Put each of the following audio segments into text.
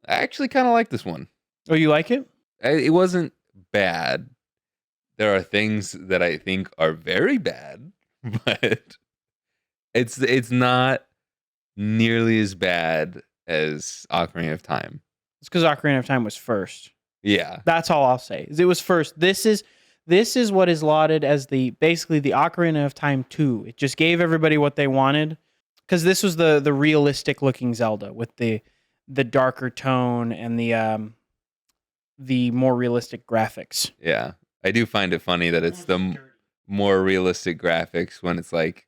I actually kind of like this one. Oh, you like it? It wasn't bad. There are things that I think are very bad, but it's not nearly as bad as Ocarina of Time. It's because Ocarina of Time was first. Yeah. That's all I'll say. It was first. This is what is lauded as basically the Ocarina of Time 2. It just gave everybody what they wanted because this was the realistic looking Zelda with the darker tone and the more realistic graphics. Yeah. I do find it funny that it's the more realistic graphics when it's like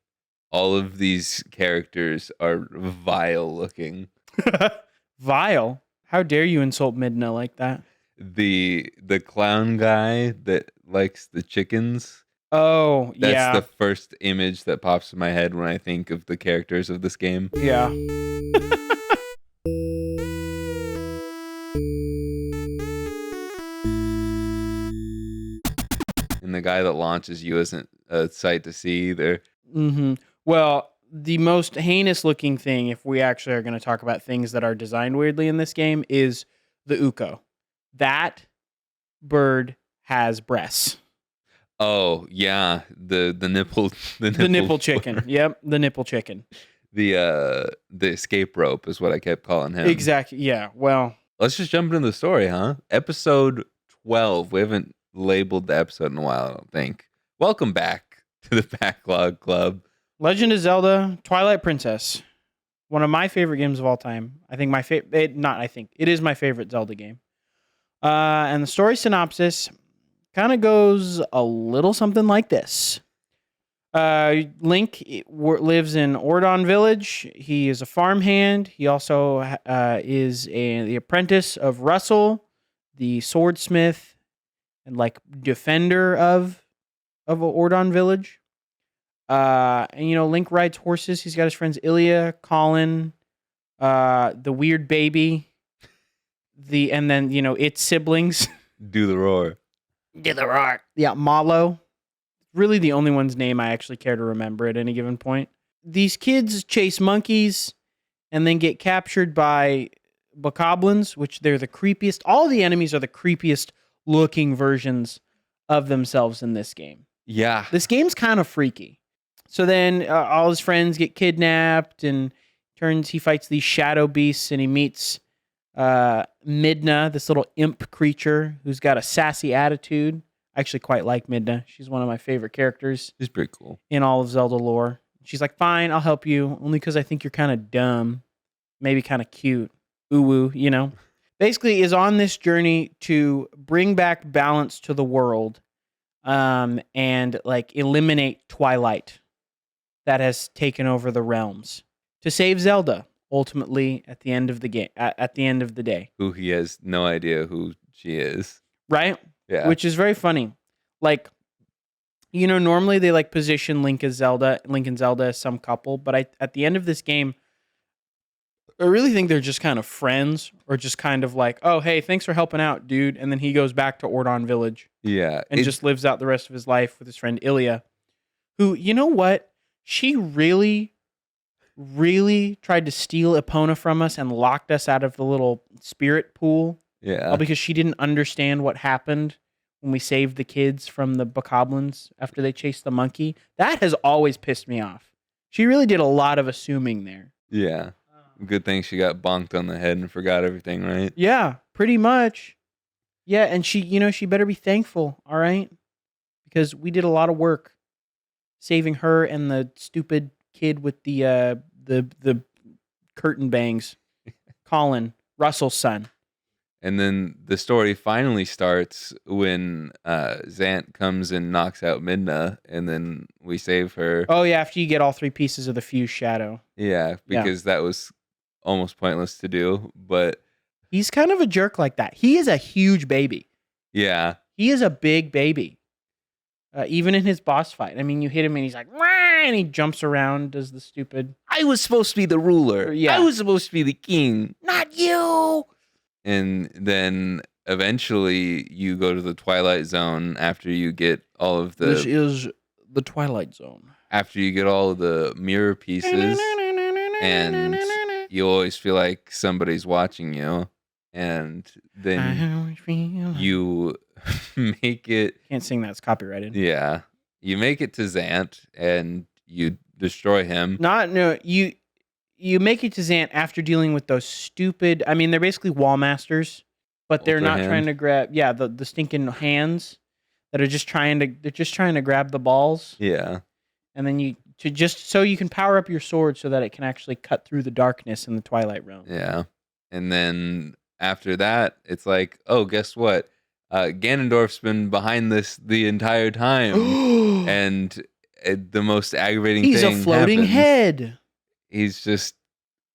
all of these characters are vile looking. Vile? How dare you insult Midna like that? The clown guy that likes the chickens. Oh, That's yeah. the first image that pops in my head when I think of the characters of this game. Yeah. And the guy that launches you isn't a sight to see either. Mm-hmm. Well, the most heinous looking thing, if we actually are going to talk about things that are designed weirdly in this game, is the Uko. That bird has breasts. Oh yeah, the nipple The nipple chicken. Yep, the nipple chicken. The escape rope is what I kept calling him. Exactly. Yeah. Well, let's just jump into the story, huh? Episode 12. We haven't labeled the episode in a while, I don't think. Welcome back to the Backlog Club. Legend of Zelda: Twilight Princess. One of my favorite games of all time. I think it is my favorite Zelda game. And the story synopsis kind of goes a little something like this. Link lives in Ordon Village. He is a farmhand. He also is the apprentice of Russell, the swordsmith and like defender of Ordon Village. And Link rides horses. He's got his friends Ilya, Colin, the weird baby, and then its siblings. Do the roar. Do the roar. Yeah, Malo. Really the only one's name I actually care to remember at any given point. These kids chase monkeys and then get captured by bokoblins, which they're the creepiest. All the enemies are the creepiest looking versions of themselves in this game. Yeah. This game's kind of freaky. So then all his friends get kidnapped and he fights these shadow beasts and he meets Midna, this little imp creature who's got a sassy attitude. I actually quite like Midna. She's one of my favorite characters. She's pretty cool. In all of Zelda lore. She's like, fine, I'll help you, only because I think you're kind of dumb. Maybe kind of cute. Ooh-woo, Basically is on this journey to bring back balance to the world and like eliminate Twilight that has taken over the realms. To save Zelda, ultimately, at the end of the game, at the end of the day. Who he has no idea who she is. Right? Yeah. Which is very funny. Like, normally they like position Link and Zelda as some couple, but at the end of this game, I really think they're just kind of friends or just kind of like, oh, hey, thanks for helping out, dude. And then he goes back to Ordon Village. Yeah. And just lives out the rest of his life with his friend Ilya, who, you know what? She really, really tried to steal Epona from us and locked us out of the little spirit pool. Yeah. All because she didn't understand what happened when we saved the kids from the bokoblins after they chased the monkey. That has always pissed me off. She really did a lot of assuming there. Yeah. Good thing she got bonked on the head and forgot everything, right? Yeah, pretty much. Yeah, and she better be thankful, all right? Because we did a lot of work saving her and the stupid kid with the curtain bangs. Colin, Russell's son. And then the story finally starts when Zant comes and knocks out Midna, and then we save her. Oh, yeah, after you get all 3 pieces of the fuse shadow. Yeah, because that was almost pointless to do, but... He's kind of a jerk like that. He is a huge baby. Yeah. He is a big baby. Even in his boss fight. I mean, you hit him and he's like, wah! And he jumps around, does the stupid... I was supposed to be the ruler. Yeah. I was supposed to be the king. Not you! And then eventually you go to the Twilight Zone after you get all of the... This is the Twilight Zone. After you get all of the mirror pieces, and you always feel like somebody's watching you. and I then always feel like- you make it. Can't sing that. It's copyrighted. Yeah, you make it to Zant and you destroy him. You make it to Zant after dealing with those stupid. I mean, they're basically wall masters, but they're Ultra not trying hand. to grab. Yeah, the stinking hands that are just trying to. They're just trying to grab the balls, Yeah, and then just so you can power up your sword so that it can actually cut through the darkness in the Twilight Realm. yeah. And then after that, it's like, oh, guess what? Ganondorf's been behind this the entire time, and the most aggravating He's a thing floating happens. head. He's just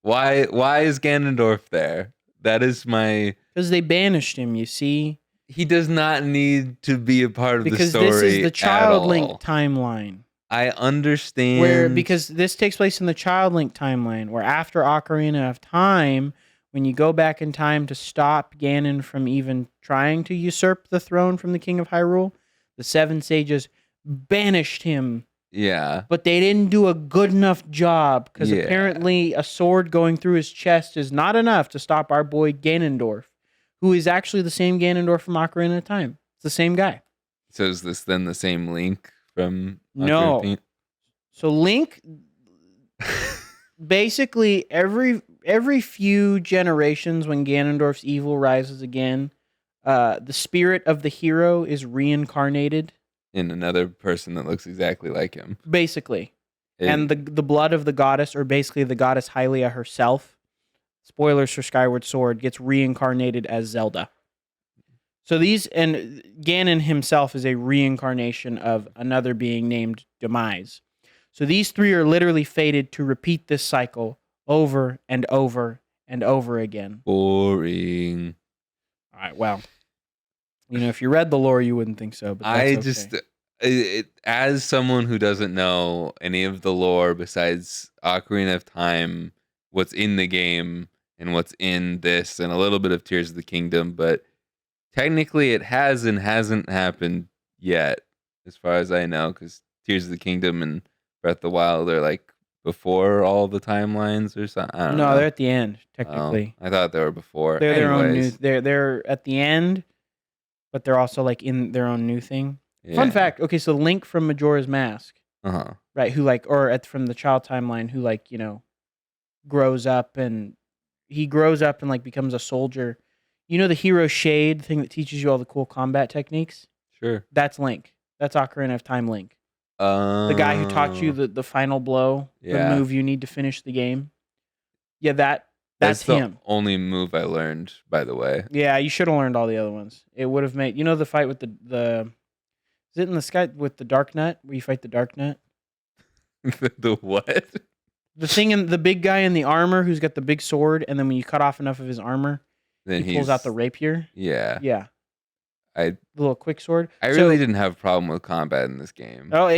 why is Ganondorf there? That is my. Because they banished him, you see. He does not need to be a part of the Because story this is the at Child all. Link timeline. I understand Because this takes place in the Child Link timeline, where after Ocarina of Time, when you go back in time to stop Ganon from even trying to usurp the throne from the King of Hyrule, the Seven Sages banished him. Yeah. But they didn't do a good enough job, because Yeah. apparently a sword going through his chest is not enough to stop our boy Ganondorf, who is actually the same Ganondorf from Ocarina of Time. It's the same guy. So is this then the same Link from No. Ocarina of So Link, basically every few generations when Ganondorf's evil rises again, the spirit of the hero is reincarnated, in another person that looks exactly like him. basically. It- And the blood of the goddess, or basically the goddess Hylia herself, spoilers for Skyward Sword, gets reincarnated as Zelda. So and Ganon himself is a reincarnation of another being named Demise. So these three are literally fated to repeat this cycle over and over and over again. boring. All right, well, if you read the lore, you wouldn't think so. But that's okay. As someone who doesn't know any of the lore besides Ocarina of Time, what's in the game and what's in this, and a little bit of Tears of the Kingdom, but technically it has and hasn't happened yet, as far as I know, because Tears of the Kingdom and Breath of the Wild are like before all the timelines or something. I don't know. No, they're at the end, Oh, technically. I thought they were before. They're their own new. Anyways, They're at the end, but they're also like in their own new thing. Fun yeah. fact. Okay, so Link from Majora's Mask, Uh-huh. right? From the child timeline, who grows up and becomes a soldier. You know the hero shade thing that teaches you all the cool combat techniques? Sure. That's Link. That's Ocarina of Time Link. The guy who taught you the final blow, Yeah. the move you need to finish the game. Yeah, that's the him. only move I learned, by the way. Yeah, you should have learned all the other ones. It would have made the fight with the is it in the sky with the Dark Nut where you fight the Dark Nut? The what? The thing in the big guy in the armor who's got the big sword, and then when you cut off enough of his armor, Then he pulls out the rapier. Yeah. Yeah, I the little quick sword. I So- really didn't have a problem with combat in this game. Oh,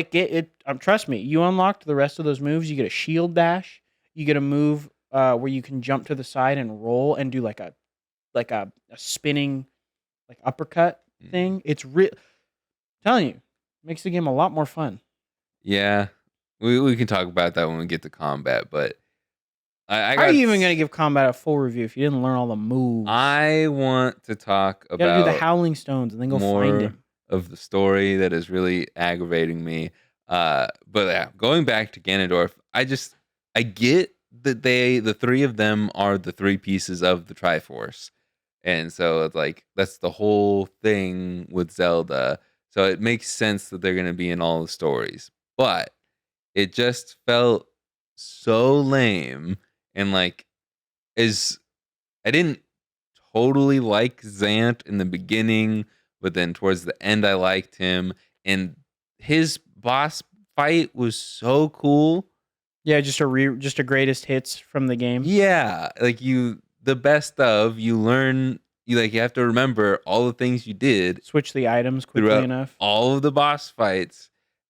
trust me. You unlocked the rest of those moves. You get a shield dash. You get a move where you can jump to the side and roll and do like a spinning uppercut thing. It's real. Telling you, makes the game a lot more fun. Yeah. We can talk about that when we get to combat, but I How are you even gonna give combat a full review if you didn't learn all the moves? I want to talk You gotta do the about Howling Stones and then go more find him. of the story that is really aggravating me. But yeah, going back to Ganondorf, I get that the three of them are the three pieces of the Triforce. And so it's like that's the whole thing with Zelda. So it makes sense that they're gonna be in all the stories. But it just felt so lame and is I didn't totally like Zant in the beginning, but then towards the end I liked him, and his boss fight was so cool. Yeah, just a greatest hits from the game. Yeah, the best of you learn you have to remember all the things you did Switch the items quickly throughout enough. all of the boss fights,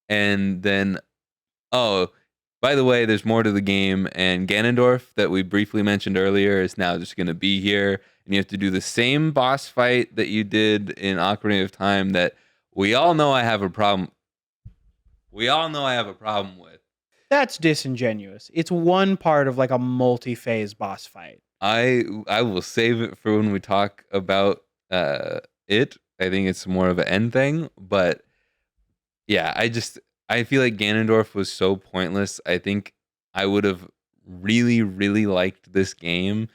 and then by the way, there's more to the game, and Ganondorf that we briefly mentioned earlier is now just going to be here, and you have to do the same boss fight that you did in Ocarina of Time that we all know I have a problem. We all know I have a problem with. That's disingenuous. It's one part of like a multi-phase boss fight. I will save it for when we talk about it. I think it's more of an end thing, but yeah, I feel like Ganondorf was so pointless. I think I would have really really liked this game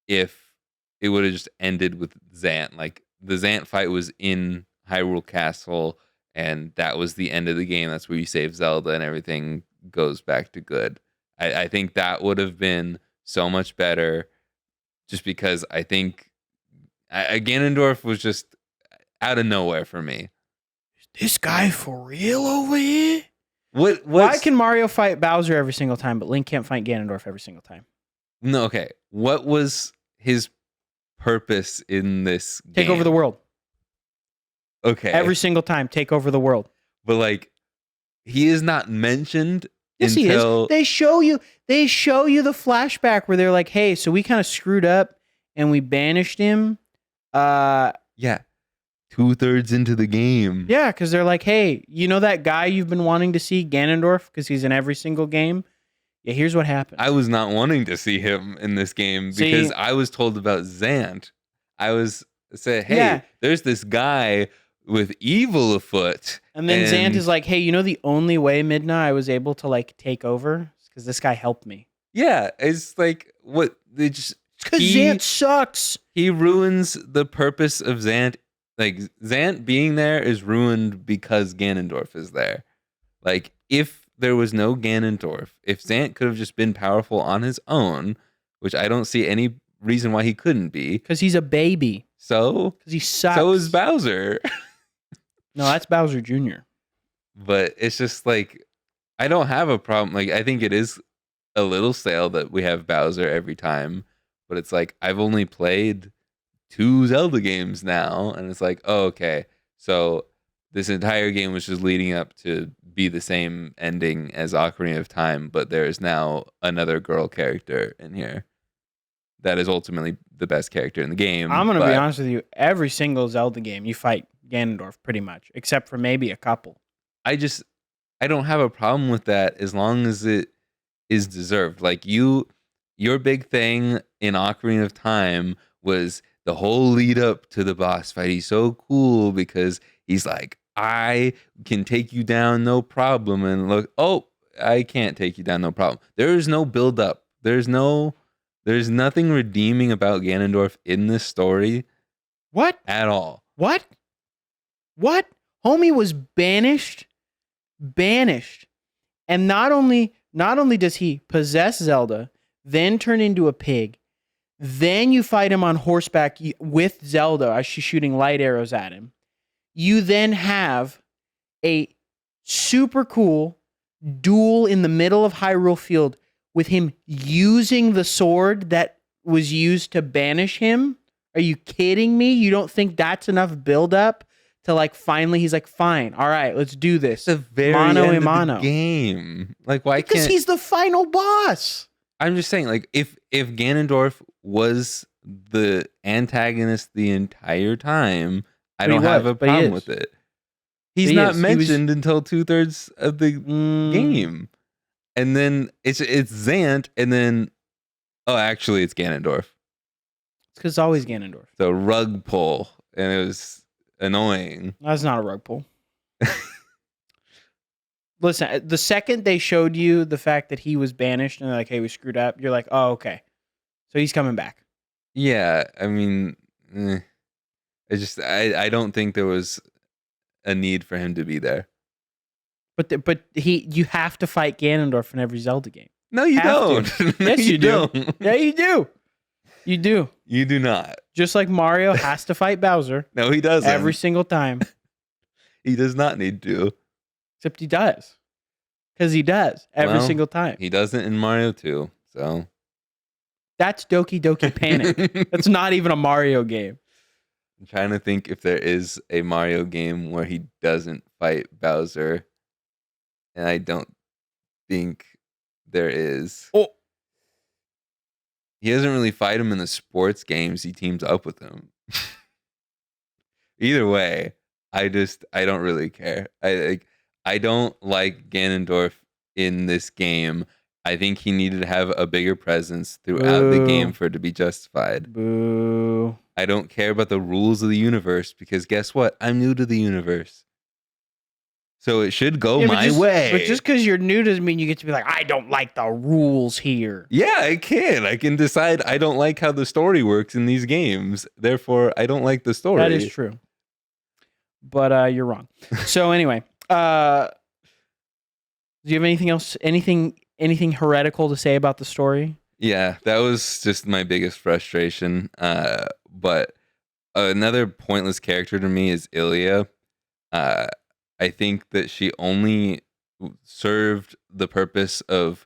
if it would have just ended with Zant. Like the Zant fight was in Hyrule Castle, and that was the end of the game. That's where you save Zelda, and everything goes back to good. I think that would have been so much better, just because I think Ganondorf was just out of nowhere for me. This guy for real over here? What? Why can Mario fight Bowser every single time, but Link can't fight Ganondorf every single time? No, okay. What was his purpose in this Take game? over the world. Okay. Every single time, take over the world. But like, he is not mentioned Yes, until he is. They show you the flashback where they're like, "Hey, so we kind of screwed up and we banished him." Yeah, 2/3 into the game. Yeah, because they're like, "Hey, you know that guy you've been wanting to see, Ganondorf, because he's in every single game. Yeah, here's what happened." I was not wanting to see him in this game because I was told about Zant. I was said, "Hey, Yeah. there's this guy with evil afoot." And then Zant is like, "Hey, you know the only way, Midna, I was able to like take over is because this guy helped me. Yeah, it's like what they just Because Zant sucks. he ruins the purpose of Zant. Like Zant being there is ruined because Ganondorf is there. Like if there was no Ganondorf, if Zant could have just been powerful on his own, which I don't see any reason why he couldn't be. Because he's a baby. So Because he sucks. So is Bowser. No, that's Bowser Jr. But it's just like I don't have a problem. Like I think it is a little stale that we have Bowser every time, but it's like I've only played 2 Zelda games now, and it's like, oh, okay, so this entire game was just leading up to be the same ending as Ocarina of Time, but there is now another girl character in here that is ultimately the best character in the game. I'm going to be honest with you. Every single Zelda game, you fight Ganondorf pretty much, except for maybe a couple. I don't have a problem with that as long as it is deserved. Like your big thing in Ocarina of Time was the whole lead up to the boss fight. He's so cool because he's like, I can take you down no problem. And look, oh, I can't take you down no problem. There is no build up. There's nothing redeeming about Ganondorf in this story. What? At all. What? Homie was banished. And not only does he possess Zelda, then turn into a pig, then you fight him on horseback with Zelda as she's shooting light arrows at him. You then have a super cool duel in the middle of Hyrule Field with him using the sword that was used to banish him. Are you kidding me? You don't think that's enough buildup to like finally he's like, fine, all right, let's do this. The very mano end a of mano. the game. Like why Because can't he's the final boss. I'm just saying, like, if Ganondorf was the antagonist the entire time, I don't have a problem with it. He's not mentioned until 2/3 of the game, and then it's Zant, and then actually it's Ganondorf. It's because it's always Ganondorf. The rug pull, and it was annoying. That's not a rug pull. Listen, the second they showed you the fact that he was banished and they're like, hey, we screwed up, you're like, oh, okay. So he's coming back. Yeah, I mean, I don't think there was a need for him to be there. But you have to fight Ganondorf in every Zelda game. No, you don't. Yes, you do. Yeah, you do. You do. You do not. Just like Mario has to fight Bowser. No, he doesn't. Every single time. He does not need to. Except he does. Because he does every single time. He doesn't in Mario 2, so. That's Doki Doki Panic. That's not even a Mario game. I'm trying to think if there is a Mario game where he doesn't fight Bowser. And I don't think there is. Oh. He doesn't really fight him in the sports games. He teams up with him. Either way, I don't really care. I don't like Ganondorf in this game. I think he needed to have a bigger presence throughout the game Boo. for it to be justified. Boo. I don't care about the rules of the universe because guess what? I'm new to the universe. So it should go Yeah, my but way. just because you're new doesn't mean you get to be like, I don't like the rules here. Yeah, I can. I can decide I don't like how the story works in these games. Therefore, I don't like the story. That is true. But you're wrong. So anyway, do you have anything else? Anything heretical to say about the story? Yeah, that was just my biggest frustration. But another pointless character to me is Ilya. Uh, I think that she only served the purpose of,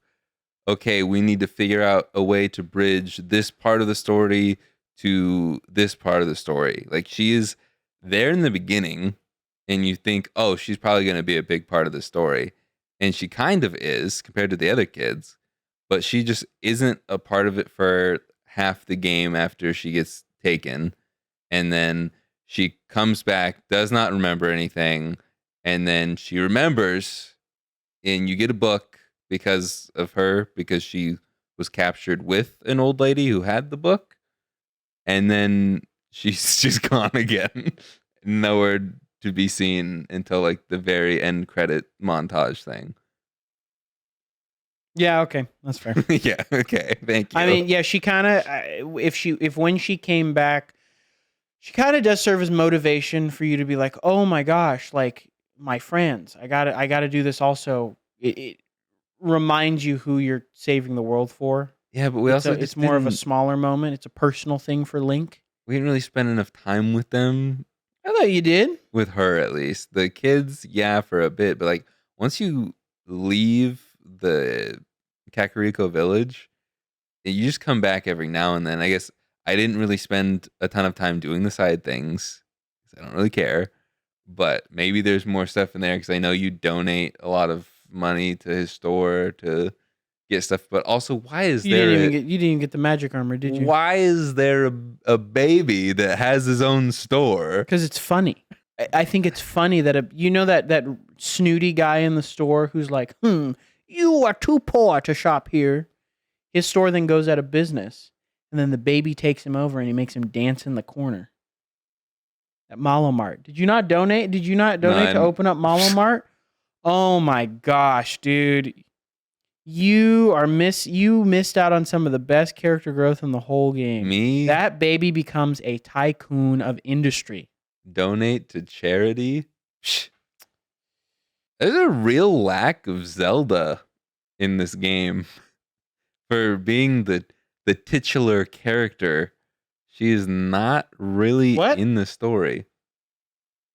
okay, we need to figure out a way to bridge this part of the story to this part of the story. Like, she is there in the beginning, and you think, oh, she's probably going to be a big part of the story. And she kind of is compared to the other kids, but she just isn't a part of it for half the game after she gets taken. And then she comes back, does not remember anything, and then she remembers, and you get a book because of her, because she was captured with an old lady who had the book, and then she's just gone again. Nowhere to be seen until like the very end credit montage thing. Yeah, okay, that's fair. Yeah, okay, thank you. I mean, yeah, she kind of if when she came back, she kind of does serve as motivation for you to be like, oh my gosh, like my friends, I gotta do this also. It reminds you who you're saving the world for. Yeah, but we also It's just more of a didn't smaller moment. It's a personal thing for Link. we didn't really spend enough time with them, I thought you did. with her at least. The kids, yeah, for a bit, but like once you leave the Kakariko village, you just come back every now and then. I guess I didn't really spend a ton of time doing the side things 'cause I don't really care. But maybe there's more stuff in there because I know you donate a lot of money to his store to get stuff. But also, why is there You didn't even get the magic armor, did you? why is there a baby that has his own store? Because it's funny. I think it's funny that that snooty guy in the store who's like, you are too poor to shop here. His store then goes out of business, and then the baby takes him over and he makes him dance in the corner at Malomart. Did you not donate? Did you not donate to open up Malomart? Oh my gosh, dude. You missed out on some of the best character growth in the whole game. Me That baby becomes a tycoon of industry. donate to charity? Psh. There's a real lack of Zelda in this game. For being the titular character, she is not really What? in the story.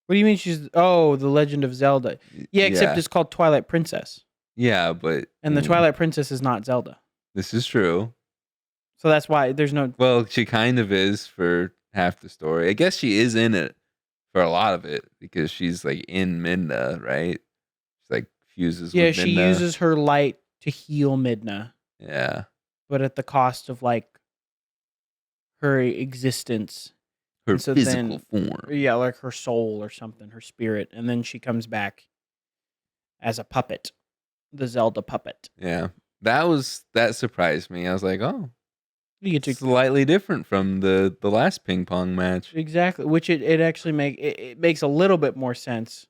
What do you mean she's the Legend of Zelda? Yeah, except Yeah. it's called Twilight Princess. Yeah, but And the Twilight Princess is not Zelda. this is true. So that's why there's no Well, she kind of is for half the story. I guess she is in it for a lot of it because she's like in Midna, right? She's like fuses Yeah, with she Midna. uses her light to heal Midna, Yeah. but at the cost of like her existence. Her And so physical form. Yeah, like her soul or something, her spirit, and then she comes back as a puppet, the Zelda puppet. Yeah. That surprised me. I was like, oh, You get to slightly different from the last ping pong match. exactly, which it actually it makes a little bit more sense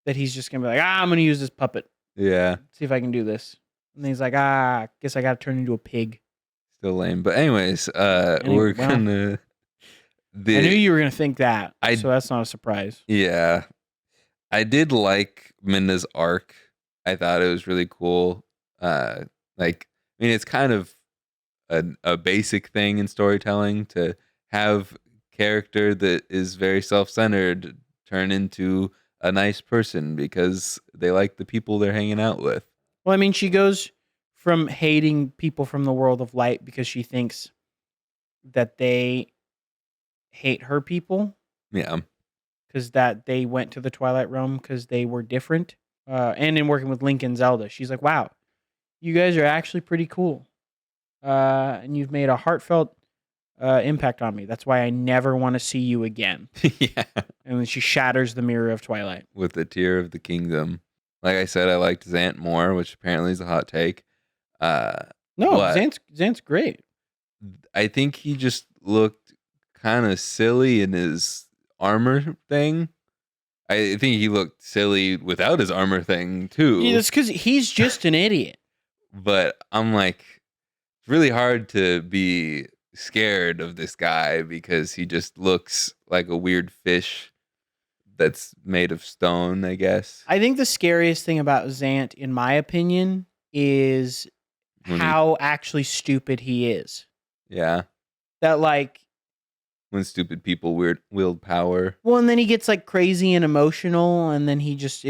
that he's just gonna be like, I'm gonna use this puppet, Yeah. see if I can do this, and then he's like, guess I gotta turn into a pig. Still lame. But anyways, Anyway, we're well, gonna I knew you were gonna think that, I- so that's not a surprise. yeah. I did like Minna's arc. I thought it was really cool. Like, I mean, it's kind of a basic thing in storytelling to have character that is very self-centered turn into a nice person because they like the people they're hanging out with. Well, I mean, she goes from hating people from the world of light because she thinks that they hate her people Yeah. because that they went to the Twilight Realm because they were different. And in working with Link and Zelda, she's like, wow, you guys are actually pretty cool. And you've made a heartfelt impact on me. That's why I never want to see you again. Yeah. And then she shatters the mirror of Twilight. With the Tear of the Kingdom. Like I said, I liked Zant more, which apparently is a hot take. No, But Xant's great. I think he just looked kind of silly in his armor thing. I think he looked silly without his armor thing Yeah, too. that's because he's just an idiot. But I'm like, it's really hard to be scared of this guy because he just looks like a weird fish that's made of stone, I guess. I think the scariest thing about Xant, in my opinion, is When he, how actually stupid he is. yeah, That like, when stupid people wield power. well, and then he gets like crazy and emotional, and then he just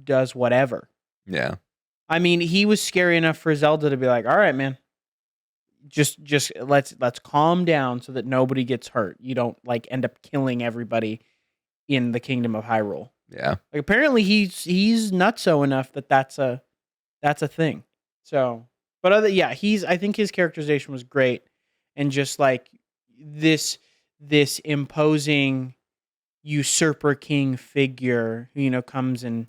does whatever. Yeah, I mean, he was scary enough for Zelda to be like, "All right, man, just let's calm down so that nobody gets hurt. You don't like end up killing everybody in the Kingdom of Hyrule." yeah, Like, apparently, he's nutso enough that that's a thing. So, but yeah, I think his characterization was great, and just like this this imposing usurper king figure who comes and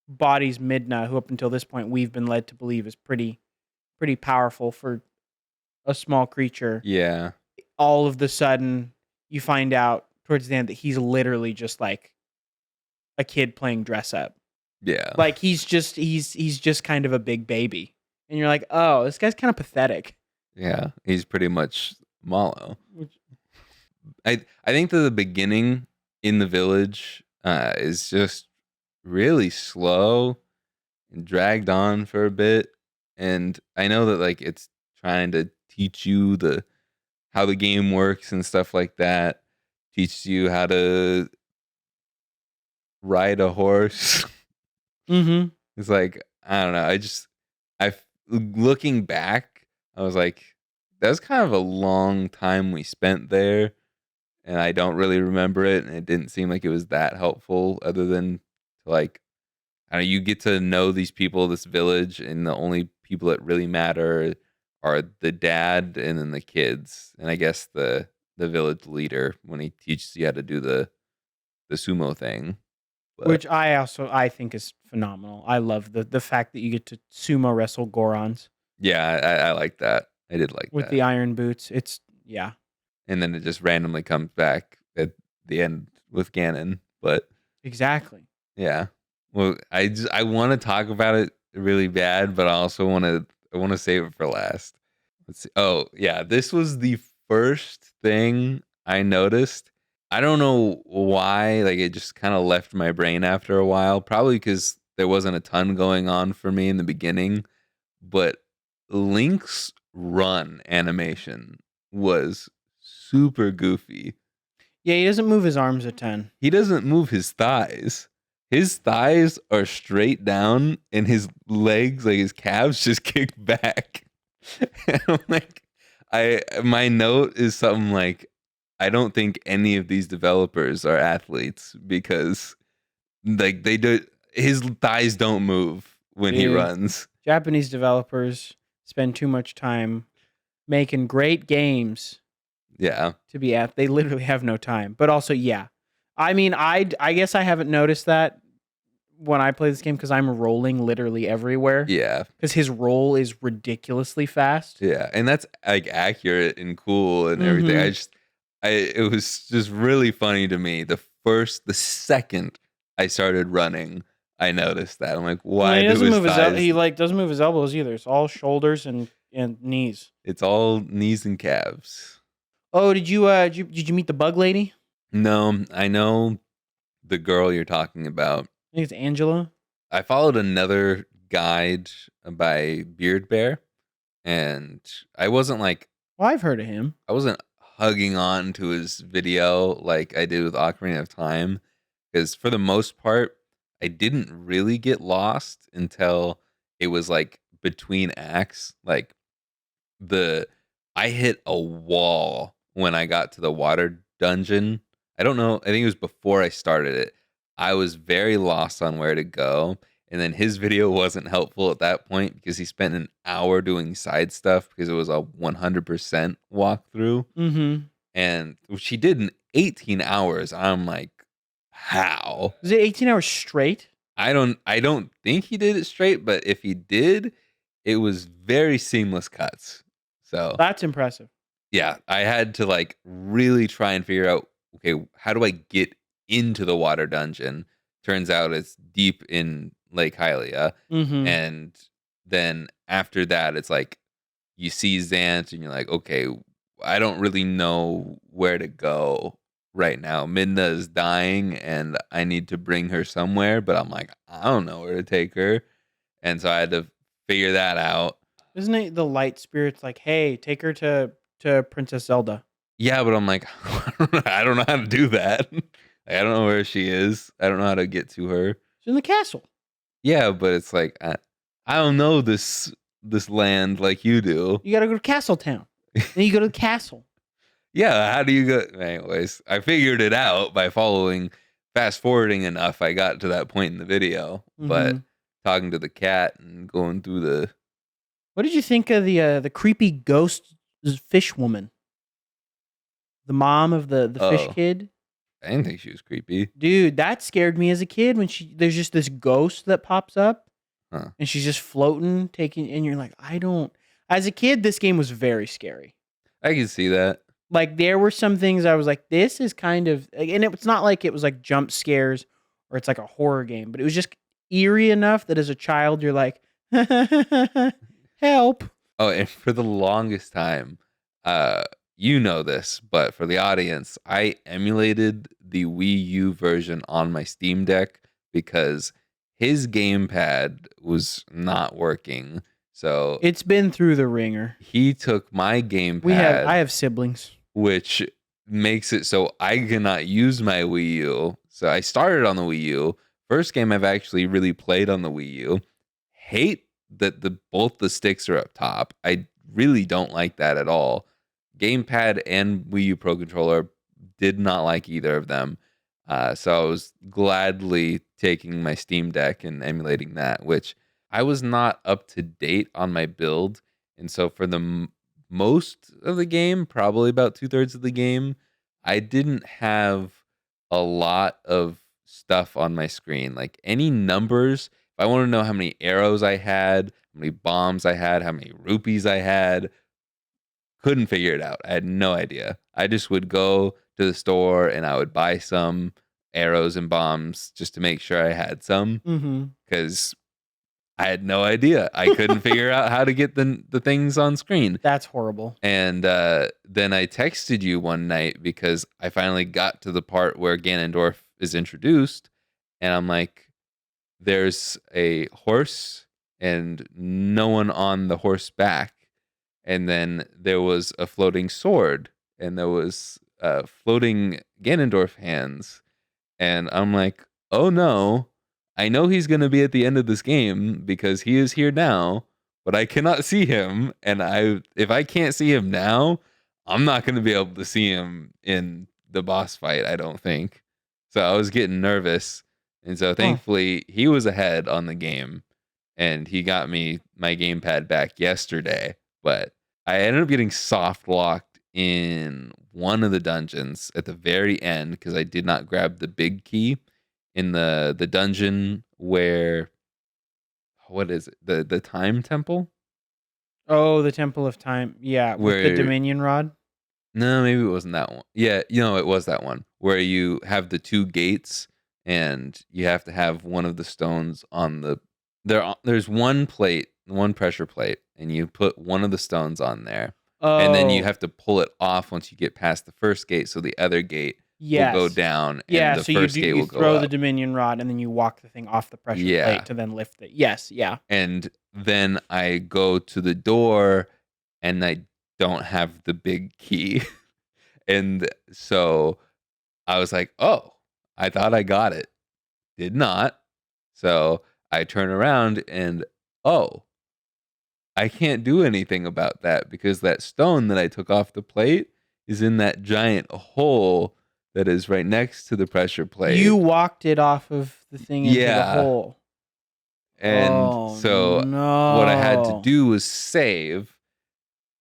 bodies Midna, who up until this point we've been led to believe is pretty powerful for a small creature. yeah, All of the sudden, you find out towards the end that he's literally just like a kid playing dress up. yeah, Like he's just kind of a big baby, and you're like, oh, this guy's kind of pathetic. yeah. He's pretty much Malo. Which, I think that the beginning in the village is just really slow and dragged on for a bit. And I know that like it's trying to teach you the how the game works and stuff like that. Teaches you how to ride a horse. mm-hmm. It's like I don't know. I looking back, I was like, that was kind of a long time we spent there, and I don't really remember it, and it didn't seem like it was that helpful, other than like I don't know, you get to know these people, this village, and the only people that really matter are the dad and then the kids, and I guess the village leader when he teaches you how to do the sumo thing. But Which I think is phenomenal. I love the fact that you get to sumo wrestle Gorons yeah, I like that. I did like with that. the iron boots. It's yeah, And then it just randomly comes back at the end with Ganon. But exactly. yeah, well, I want to talk about it really bad, but I want to save it for last. Let's see. Oh yeah, this was the first thing I noticed. I don't know why, like it just kind of left my brain after a while. Probably because there wasn't a ton going on for me in the beginning, but Link's run animation was super goofy. Yeah, he doesn't move his arms a ton. He doesn't move his thighs. His thighs are straight down and his legs, like his calves, just kick back. And I'm like, my note is something like, I don't think any of these developers are athletes because like they do his thighs don't move when he Dude, runs. Japanese developers spend too much time making great games Yeah. to be at. They literally have no time. But also, yeah. I mean, I guess I haven't noticed that when I play this game because I'm rolling literally everywhere. Yeah. Because his roll is ridiculously fast. Yeah. And that's like accurate and cool and everything. Mhm. It was just really funny to me. The second I started running, I noticed that. I'm like, Well, why he do doesn't his move his thighs? he like doesn't move his elbows either. It's all shoulders and knees. It's all knees and calves. Oh, did you meet the bug lady? No, I know the girl you're talking about. I think it's Angela. I followed another guide by Beard Bear, and I wasn't like Well, I've heard of him. I wasn't hugging on to his video like I did with Ocarina of Time, because for the most part, I didn't really get lost until it was like between acts. Like the I hit a wall when I got to the water dungeon. I don't know. I think it was before I started it. I was very lost on where to go. And then his video wasn't helpful at that point because he spent an hour doing side stuff because it was a 100% walkthrough. Mm-hmm. And she did in 18 hours. I'm like, how? Was it 18 hours straight? I don't think he did it straight, but if he did, it was very seamless cuts. So That's impressive. yeah, I had to like really try and figure out, okay, how do I get into the water dungeon? Turns out it's deep in Lake Hylia. Mm-hmm. And then after that, it's like you see Zant and you're like, okay, I don't really know where to go right now. Midna is dying and I need to bring her somewhere, but I'm like, I don't know where to take her. And so I had to figure that out. Isn't it the light spirits like, hey, take her to Princess Zelda? Yeah, but I'm like, I don't know how to do that. I don't know where she is. I don't know how to get to her. She's in the castle. Yeah, but it's like I don't know this land like you do. You got to go to Castle Town. Then you go to the castle. Yeah, how do you go? Anyways, I figured it out by following, fast forwarding enough. I got to that point in the video, Mm-hmm. but talking to the cat and going through the What did you think of the creepy ghost fish woman? The mom of the fish oh, kid? I didn't think she was creepy. Dude, that scared me as a kid when there's just this ghost that pops up Huh. and she's just floating, taking, and you're like, I don't. As a kid, this game was very scary. I can see that. Like there were some things I was like, this is kind of, and it's not like it was like jump scares or it's like a horror game, but it was just eerie enough that as a child you're like, help. Oh, and for the longest time, uh, you know this, but for the audience, I emulated the Wii U version on my Steam Deck because his gamepad was not working. So It's been through the ringer. he took my I gamepad, have siblings. which makes it so I cannot use my Wii U. So I started on the Wii U. First game I've actually really played on the Wii U. Hate that the both the sticks are up top. I really don't like that at all. Gamepad and Wii U Pro controller did not like either of them. So I was gladly taking my Steam Deck and emulating that, which I was not up to date on my build. And so for the most of the game, probably about 2/3 of the game, I didn't have a lot of stuff on my screen. Like any numbers, if I want to know how many arrows I had, how many bombs I had, how many rupees I had, couldn't figure it out. I had no idea. I just would go to the store and I would buy some arrows and bombs just to make sure I had some Mm-hmm. because I had no idea. I couldn't figure out how to get the things on screen. That's horrible. And then I texted you one night because I finally got to the part where Ganondorf is introduced, and I'm like, "There's a horse and no one on the horse back." And then there was a floating sword, and there was floating Ganondorf hands, and I'm like, "Oh no, I know he's going to be at the end of this game because he is here now, but I cannot see him, and if I can't see him now, I'm not going to be able to see him in the boss fight, I don't think." So I was getting nervous, and so Huh. thankfully he was ahead on the game, and he got me my gamepad back yesterday, but I ended up getting soft locked in one of the dungeons at the very end because I did not grab the big key in the dungeon where what is it? The time temple? Oh, the Temple of Time. Yeah, with the Where Dominion Rod. no, maybe it wasn't that one. Yeah, it was that one where you have the two gates and you have to have one of the stones on there's one plate, one pressure plate, and you put one of the stones on there. And then you Oh, have to pull it off once you get past the first gate so the other gate will go yes. down and Yeah, the so you first do gate you will go throw the up. Dominion Rod and then you walk the thing off the pressure Yeah. plate to then lift it. Yes, yeah. And then I go to the door and I don't have the big key. And so I was like, "Oh, I thought I got it. Did not." So I turn around and oh, I can't do anything about that because that stone that I took off the plate is in that giant hole that is right next to the pressure plate. You walked it off of the thing into the Yeah. hole. And Oh so what I had to no. do was save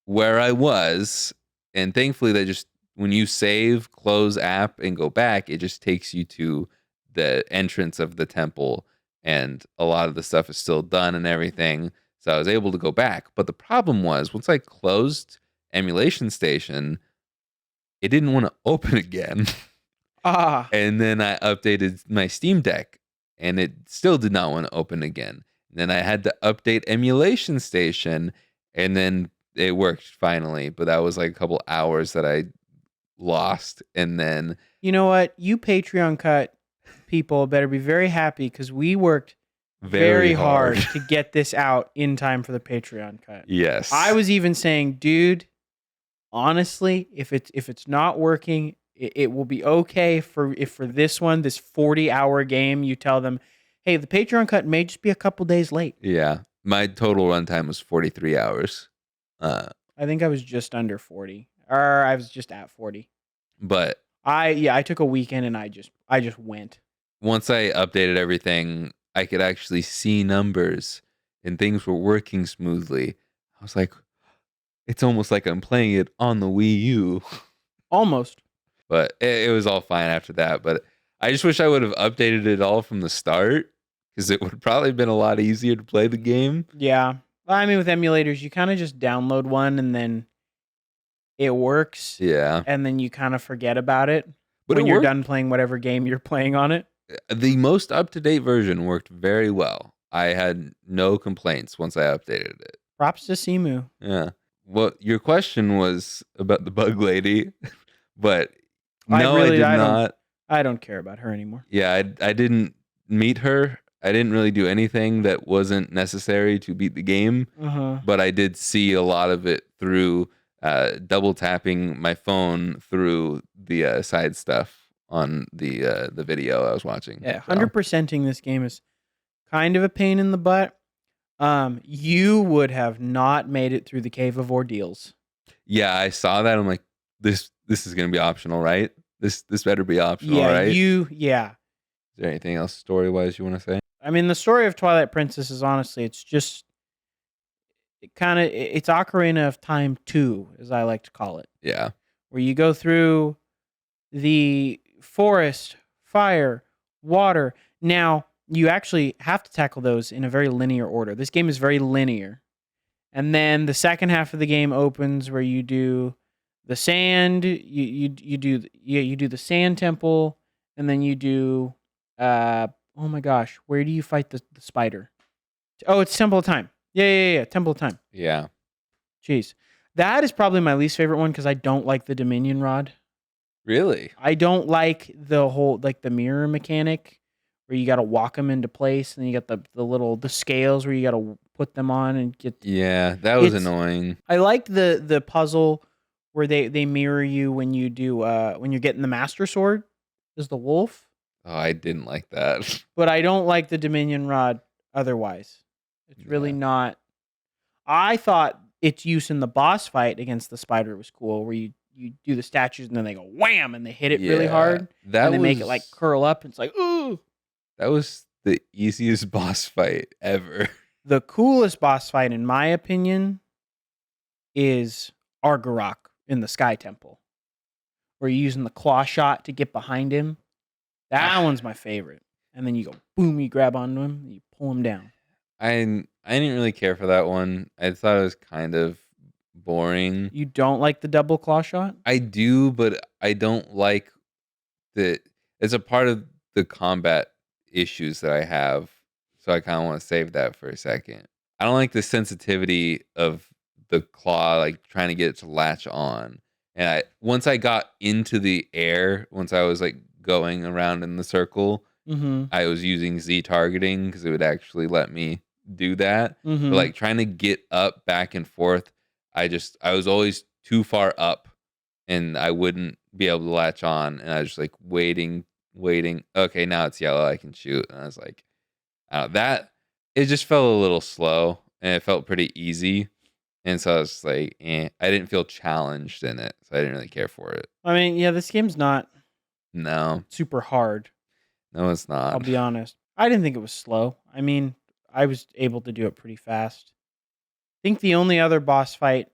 where I was. And thankfully, they just, when you save, close app, and go back, it just takes you to the entrance of the temple. and a lot of the stuff is still done and everything. So I was able to go back. But the problem was once I closed Emulation Station, it didn't want to open again. Ah, And then I updated my Steam Deck and it still did not want to open again. And then I had to update Emulation Station and then it worked finally. But that was like a couple hours that I lost. And then you know what? You Patreon cut people better be very happy because we worked very very hard. hard to get this out in time for the Patreon cut. Yes. I was even saying, dude, honestly, if it's not working, it will be okay for this one, this 40-hour game, you tell them, hey, the Patreon cut may just be a couple days late. Yeah. My total runtime was 43 hours. I think I was just under 40, or I was just at 40. But I took a weekend and I just went. once I updated everything, I could actually see numbers and things were working smoothly. I was like, it's almost like I'm playing it on the Wii U. Almost. But it was all fine after that. But I just wish I would have updated it all from the start because it would have probably been a lot easier to play the game. Yeah. Well, I mean, with emulators, you kind of just download one and then it works, Yeah. and then you kind of forget about it But when it you're worked. done playing whatever game you're playing on it. The most up to date version worked very well. I had no complaints once I updated it. Props to Simu. Yeah. Well, your question was about the bug lady, but I no, I did don't not. I don't care about her anymore. Yeah, I didn't meet her. I didn't really do anything that wasn't necessary to beat the game, Uh-huh. but I did see a lot of it through double tapping my phone through the side stuff on the video I was watching. Yeah, So, 100%ing this game is kind of a pain in the butt. You would have not made it through the Cave of Ordeals. yeah, I saw that. I'm like, this is gonna be optional, right? This better be optional, Yeah, right? yeah. Is there anything else story wise you want to say? I mean, the story of Twilight Princess is honestly, it's just it's Ocarina of Time 2, as I like to call it, Yeah. where you go through the forest, fire, water. Now, you actually have to tackle those in a very linear order. This game is very linear. And then the second half of the game opens where you do the sand, you do the sand temple, and then you do oh my gosh, where do you fight the spider? Oh, it's Temple of Time. Yeah, Temple of Time. Yeah. Jeez. That is probably my least favorite one because I don't like the Dominion Rod. Really? I don't like the whole like the mirror mechanic where you got to walk them into place, and then you got the scales where you got to put them on and get. Yeah, that was It's- annoying. I liked the puzzle where they mirror you when you do when you're getting the Master Sword as the wolf, Oh, I didn't like that. but I don't like the Dominion Rod otherwise. It's really Yeah. not. I thought its use in the boss fight against the spider was cool, where you do the statues and then they go wham and they hit it really Yeah, hard That and they was make it like curl up. And it's like ooh. that was the easiest boss fight ever. The coolest boss fight, in my opinion, is Argarok in the Sky Temple, where you're using the claw shot to get behind him. That one's my favorite. And then you go boom, you grab onto him, and you pull him down. I didn't really care for that one. I thought it was kind of boring. You don't like the double claw shot? I do, but I don't like the. It's a part of the combat issues that I have, so I kind of want to save that for a second. I don't like the sensitivity of the claw, like trying to get it to latch on. And once I got into the air, once I was like going around in the circle, Mm-hmm. I was using Z targeting because it would actually let me do that. Mm-hmm. But like trying to get up back and forth, I was always too far up and I wouldn't be able to latch on. And I was just like waiting. Okay, now it's yellow. I can shoot. And I was like, that it just felt a little slow and it felt pretty easy. And so I was like, I didn't feel challenged in it. So I didn't really care for it. I mean, yeah, this game's not No, super hard. no, it's not. I'll be honest. I didn't think it was slow. I mean, I was able to do it pretty fast. I think the only other boss fight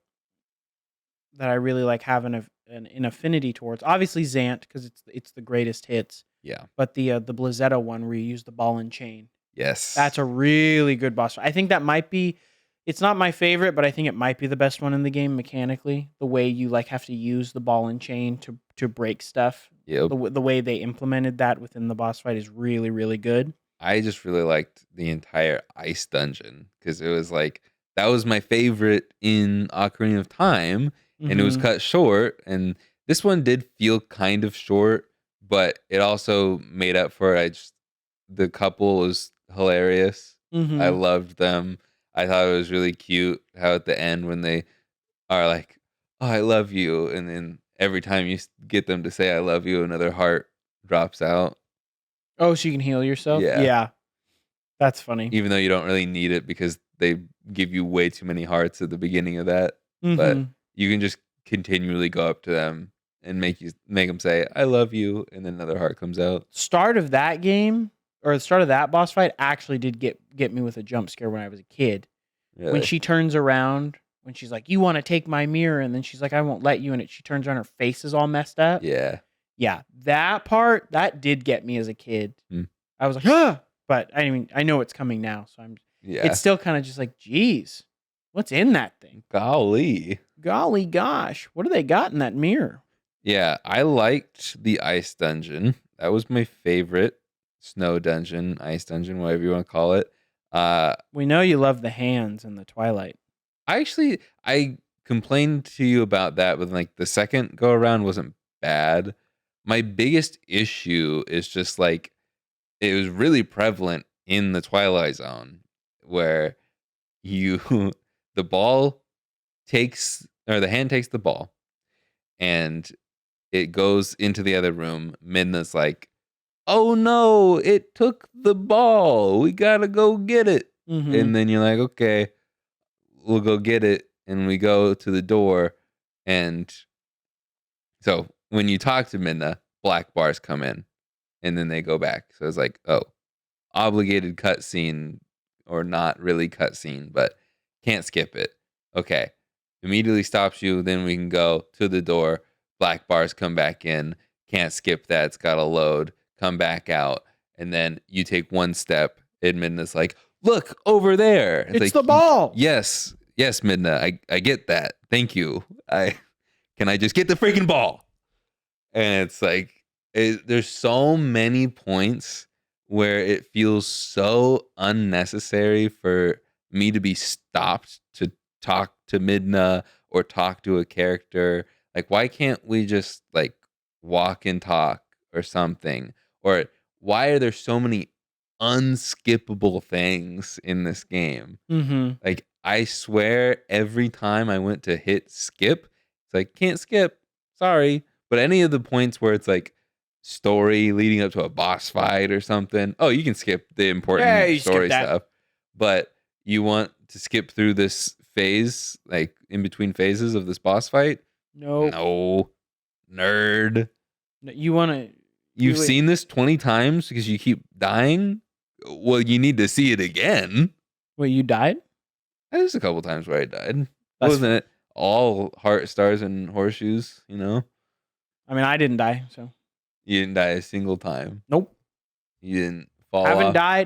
that I really like having an affinity towards, obviously Zant, because it's the greatest hits. Yeah. But the Blizzetta one where you use the ball and chain Yes. That's a really good boss fight. I think that might be. It's not my favorite, but I think it might be the best one in the game mechanically. The way you like have to use the ball and chain to break stuff. Yep. The way they implemented that within the boss fight is really really good. I just really liked the entire ice dungeon because it was like that was my favorite in Ocarina of Time, and it was Mhm. cut short. And this one did feel kind of short, but it also made up for it. The couple was hilarious. I Mhm. loved them. I thought it was really cute how at the end when they are like, "Oh, I love you," and then every time you get them to say "I love you," another heart drops out. Oh, so you can heal yourself? Yeah. Yeah. That's funny. Even though you don't really need it because they give you way too many hearts at the beginning of that, but Mhm. you can just continually go up to them and make them say, "I love you," and then another heart comes out. Start of that game or the start of that boss fight actually did get me with a jump scare when I was a kid. When Really? she turns around, when she's like, "You wanna take my mirror," and then she's like, "I won't let you," and she turns around, her face is all messed up. Yeah. Yeah, that part, that did get me as a kid. Mm. I was like, "Ah!" But, I mean, I know it's coming now, so it's Yeah. still kinda just like, "Geez, what's in that thing? Golly. Golly gosh, what do they got in that mirror?" Yeah, I liked the ice dungeon. That was my favorite snow dungeon, ice dungeon, whatever you wanna call it. Uh, We know you love the hands in the Twilight. I complained to you about that, but, like, the second go around wasn't bad. My biggest issue is just, like, it was really prevalent in the Twilight Zone where you the ball takes or the hand takes the ball and it goes into the other room. Midna's like, "Oh no, it took the ball. We gotta go get it." Mhm. And then you're like, "Okay, we'll go get it." And we go to the door, and so when you talk to Midna, black bars come in, and then they go back. So it's like, oh, obligated cutscene or not really cutscene, but can't skip it. Okay. Immediately stops you, then we can go to the door. Black bars come back in. Can't skip that. It's got to load. Come back out. And then you take one step. Midna's like, look over there. It's It's like, the ball! yes, yes, Midna. I get that. Thank you. I just get the freaking ball? And it's like there's so many points where it feels so unnecessary for me to be stopped to talk to Midna or talk to a character. Like, why can't we just like walk and talk or something? Or why are there so many unskippable things in this game? Mhm. Like, I swear every time I went to hit skip, it's like, can't skip. Sorry. But any of the points where it's like story leading up to a boss fight or something, oh, you can skip the Yeah, important you skip story that. stuff. But you want to skip through this phase, like in between phases of this boss fight? Nope. No. Nerd. N You wanna You've wait. seen this 20 times because you keep dying? Well, you need to see it again. Wait, you died? There's a couple times where I died. That's Wasn't it all heart stars and horseshoes, you know? I mean, I didn't die, so You didn't die a single time. nope. You didn't fall off.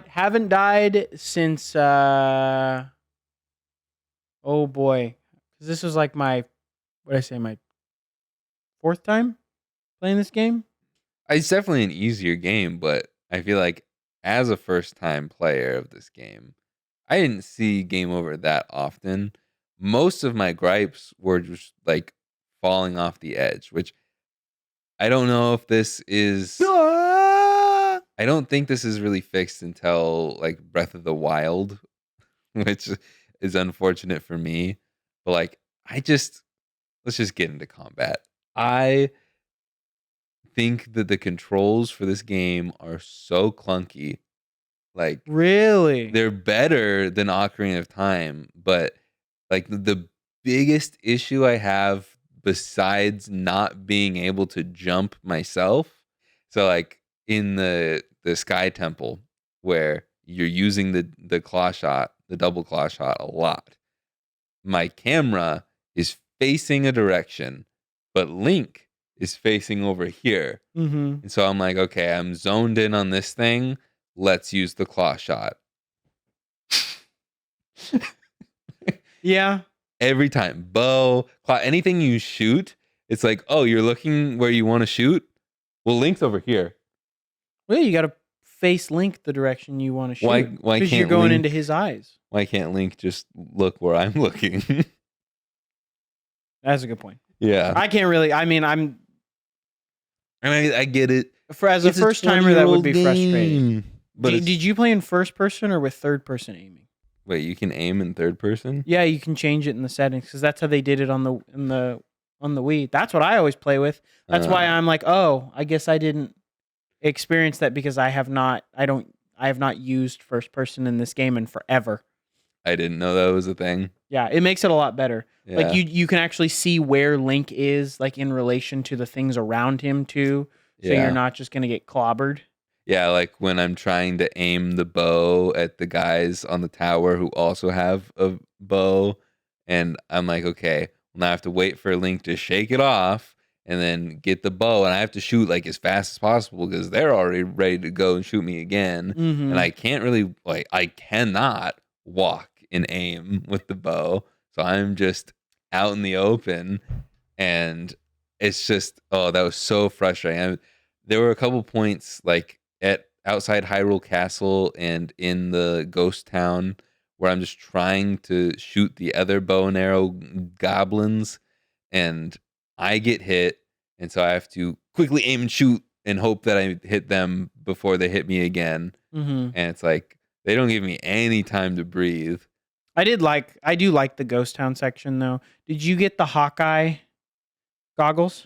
Haven't died since, oh boy, because this was like my what'd I say, my 4th time playing this game? It's definitely an easier game, but I feel like as a first time player of this game, I didn't see game over that often. Most of my gripes were just like falling off the edge, which I don't know if this is Ah! I don't think this is really fixed until like Breath of the Wild, which is unfortunate for me. But like, let's just get into combat. I think that the controls for this game are so clunky. Like, Really? they're better than Ocarina of Time, but like the biggest issue I have besides not being able to jump myself. So like in the Sky Temple where you're using the claw shot, the double claw shot a lot. My camera is facing a direction, but Link is facing over here. Mhm. And so I'm like, okay, I'm zoned in on this thing. let's use the claw shot. Yeah. Every time. Bow, claw, anything you shoot, it's like, oh, you're looking where you want to shoot? Well, Link's over here. Well, you got to face Link the direction you want to shoot. Why Because you're can't going Link into his eyes. why can't Link just look where I'm looking? That's a good point. Yeah. I can't really. I mean, And I get it. as a It's first timer, that would 20-year-old be frustrating. game. But Did you play in first person or with third person aiming? wait, you can aim in third person? Yeah, you can change it in the settings because that's how they did it on the Wii. That's what I always play with. That's why I'm like, oh, I guess I didn't experience that because I have not used first person in this game in forever. I didn't know that was a thing. Yeah, it makes it a lot better. Yeah. Like you can actually see where Link is, like in relation to the things around him too. So you're not just gonna get clobbered. Yeah, like when I'm trying to aim the bow at the guys on the tower who also have a bow, and I'm like, okay, now I have to wait for Link to shake it off and then get the bow, and I have to shoot like as fast as possible because they're already ready to go and shoot me again. Mm-hmm. And I can't really I cannot walk and aim with the bow. So I'm just out in the open, and it's just that was so frustrating. There were a couple points like at outside Hyrule Castle and in the ghost town where I'm just trying to shoot the other bow and arrow goblins, and I get hit, and so I have to quickly aim and shoot and hope that I hit them before they hit me again. Mm-hmm. And it's like they don't give me any time to breathe. I do like the ghost town section though. Did you get the Hawkeye goggles?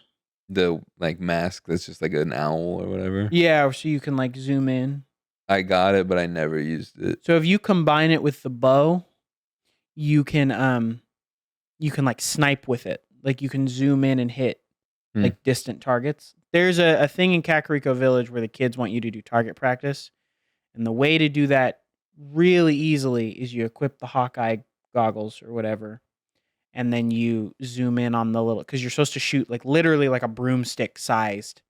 The like mask that's just like an owl or whatever. Yeah, so you can like zoom in. I got it, but I never used it. So if you combine it with the bow, you can like snipe with it. Like you can zoom in and hit like distant targets. There's a thing in Kakariko Village where the kids want you to do target practice. And the way to do that really easily is you equip the Hawkeye goggles or whatever. And then you zoom in on the little, because you're supposed to shoot like literally like a broomstick sized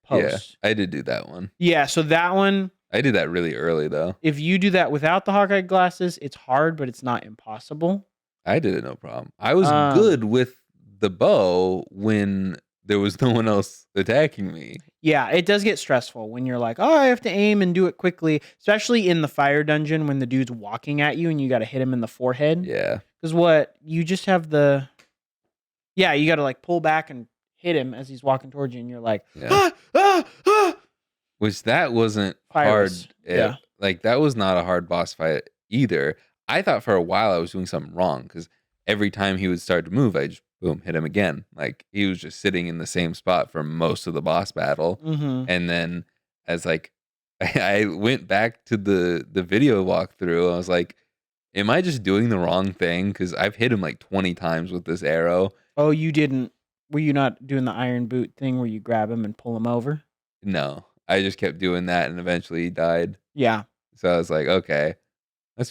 post. Yeah, I did do that one. Yeah, so that one, I did that really early though. if you do that without the Hawkeye glasses, it's hard, but it's not impossible. I did it no problem. I was good with the bow when there was no one else attacking me. Yeah, it does get stressful when you're like, oh, I have to aim and do it quickly, especially in the fire dungeon when the dude's walking at you and you got to hit him in the forehead. Yeah. Because you just have you got to like pull back and hit him as he's walking towards you, and you're like, Which that wasn't Fireless. hard. Yeah. Like that was not a hard boss fight either. I thought for a while I was doing something wrong because every time he would start to move, I just boom, hit him again. Like he was just sitting in the same spot for most of the boss battle. Mm-hmm. And then as like I went back to the video walkthrough, I was like, am I just doing the wrong thing? Because I've hit him like 20 times with this arrow. Oh, you didn't? Were you not doing the iron boot thing where you grab him and pull him over? No, I just kept doing that, and eventually he died. Yeah. So I was like, okay,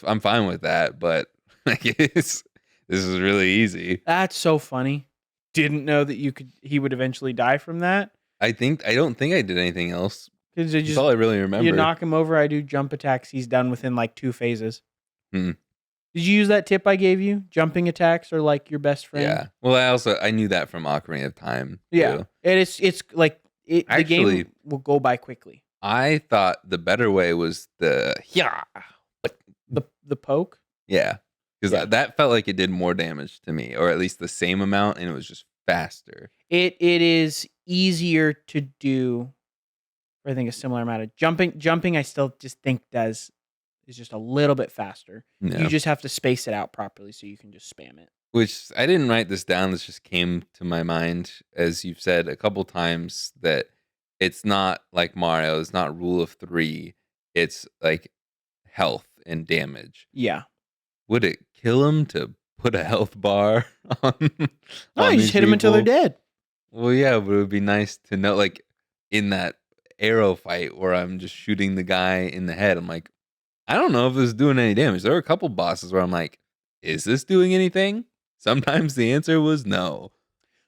I'm fine with that, but like this is really easy. That's so funny. Didn't know that he would eventually die from that. I don't think I did anything else. Because That's all I really remember. You knock him over, I do jump attacks. He's done within like 2 phases. Hmm. Did you use that tip I gave you? Jumping attacks are like your best friend. Yeah. Well, I knew that from Ocarina of Time. Yeah. Too. And it's like the Actually, game will go by quickly. I thought the better way was the The poke. Yeah, because that felt like it did more damage to me, or at least the same amount, and it was just faster. It is easier to do. I think a similar amount of jumping. I still just think is just a little bit faster. Yeah. You just have to space it out properly so you can just spam it. Which I didn't write this down. This just came to my mind as you've said a couple times that it's not like Mario. It's not rule of 3. It's like health and damage. Yeah. Would it kill him to put a health bar on? No, you just hit them until they're dead. Well, yeah, but it would be nice to know, like in that arrow fight where I'm just shooting the guy in the head. I'm like, I don't know if this is doing any damage. There were a couple bosses where I'm like, is this doing anything? Sometimes the answer was no.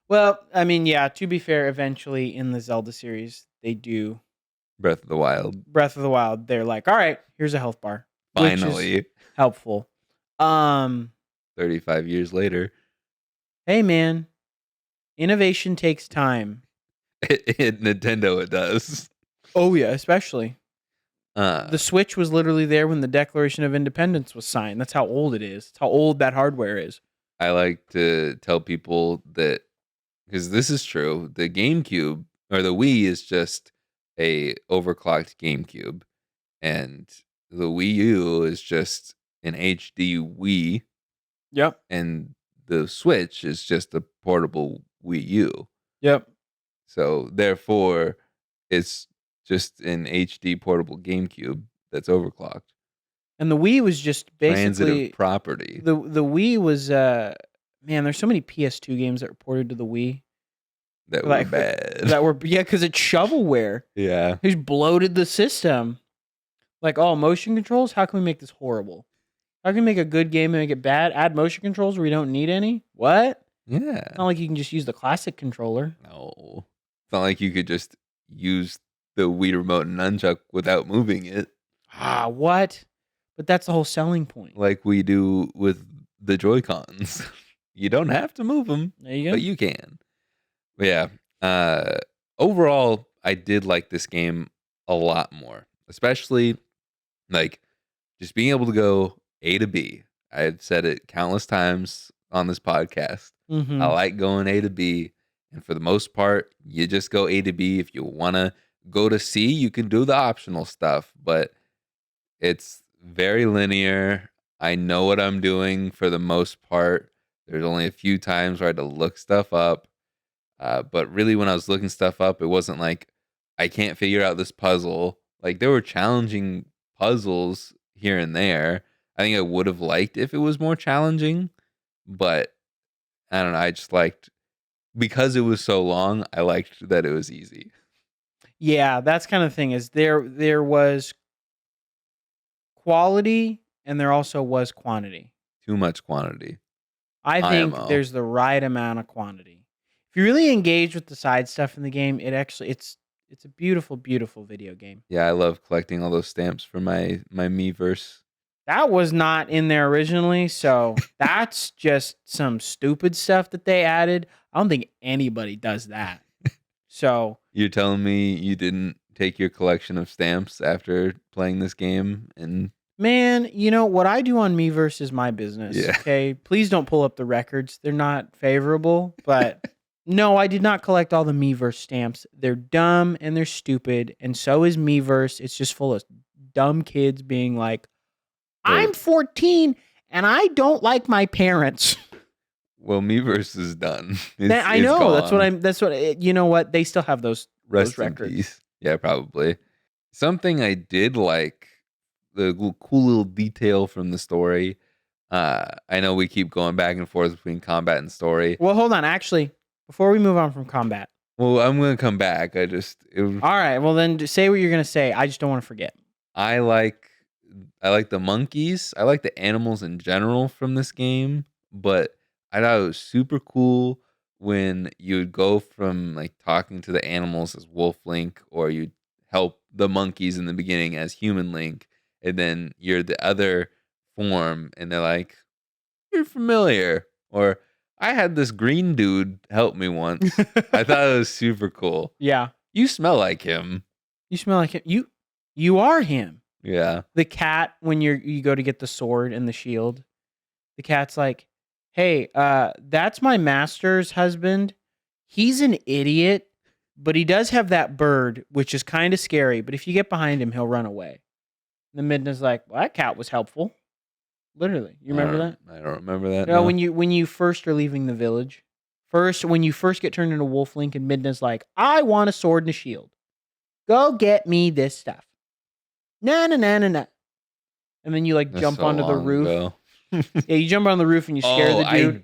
Well, I mean, yeah, to be fair, eventually in the Zelda series, they do Breath of the Wild. Breath of the Wild, they're like, all right, here's a health bar, which is Finally, helpful. 35 years later. Hey man, innovation takes time. Nintendo, it does. Oh yeah, especially. The Switch was literally there when the Declaration of Independence was signed. That's how old it is. That's how old that hardware is. I like to tell people that, because this is true, the GameCube or the Wii is just a overclocked GameCube, and the Wii U is just an HD Wii, Yep. and the Switch is just a portable Wii U. Yep. So therefore, it's just an HD portable GameCube that's overclocked. And the Wii was just basically Transitive property. The Wii was man, there's so many PS2 games that were ported to the Wii That like, were bad. that were because it's shovelware. Yeah. Who's bloated the system? Like, oh, motion controls. How can we make this horrible? How can we make a good game and make it bad? Add motion controls where we don't need any. What? Yeah. It's not like you can just use the classic controller. No. It's not like you could just use the Wii remote and nunchuck without moving it. Ah, what? But that's the whole selling point. Like we do with the Joy-Cons. You don't have to move them, There you go. but you can. But yeah. Overall, I did like this game a lot more. Especially, like, just being able to go A to B. I've said it countless times on this podcast. Mm-hmm. I like going A to B. And for the most part, you just go A to B. If you want to go to C, you can do the optional stuff. But it's very linear. I know what I'm doing for the most part. There's only a few times where I had to look stuff up. But really, when I was looking stuff up, it wasn't like I can't figure out this puzzle. Like, there were challenging puzzles here and there. I think I would have liked if it was more challenging, but I don't know. I just liked, because it was so long, I liked that it was easy. Yeah, that's kind of the thing. Is there was quality and there also was quantity. Too much quantity. I think IMO. there's the right amount of quantity. If you really engage with the side stuff in the game, it's a beautiful, beautiful video game. Yeah, I love collecting all those stamps for my Miiverse. That was not in there originally, so that's just some stupid stuff that they added. I don't think anybody does that. So You're telling me you didn't take your collection of stamps after playing this game? And man, you know what I do on Miiverse is my business. Yeah. Okay, please don't pull up the records; they're not favorable. But no, I did not collect all the Miiverse stamps. They're dumb and they're stupid, and so is Miiverse. It's just full of dumb kids being like, "I'm 14 and I don't like my parents." well, Miiverse is done. I It's know. That's gone. You know what? They still have those Rest in records. peace. Yeah, probably. Something I did like, the cool little detail from the story. I know we keep going back and forth between combat and story. Well, hold on. Actually, before we move on from combat, Well, I'm gonna come back. It was, all right. Well, then just say what you're gonna say. I just don't want to forget. I like the monkeys. I like the animals in general from this game, but I thought it was super cool when you would go from like talking to the animals as Wolf Link, or you'd help the monkeys in the beginning as Human Link, and then you're the other form, and they're like, "You're familiar," or "I had this green dude help me once." I thought it was super cool. Yeah, You smell like him. you smell like him. You are him. Yeah. The cat when you go to get the sword and the shield, the cat's like, "Hey, that's my master's husband. He's an idiot, but he does have that bird, which is kind of scary. But if you get behind him, he'll run away." And the Midna's like, "Well, that cat was helpful." Literally, you remember that? I don't remember that. No, No. when you first are leaving the village, when you first get turned into Wolf Link, and Midna's like, "I want a sword and a shield. Go get me this stuff." Na na na na na. And then you like That's jump so onto the long roof. ago. Yeah, you jump on the roof and you scare the dude.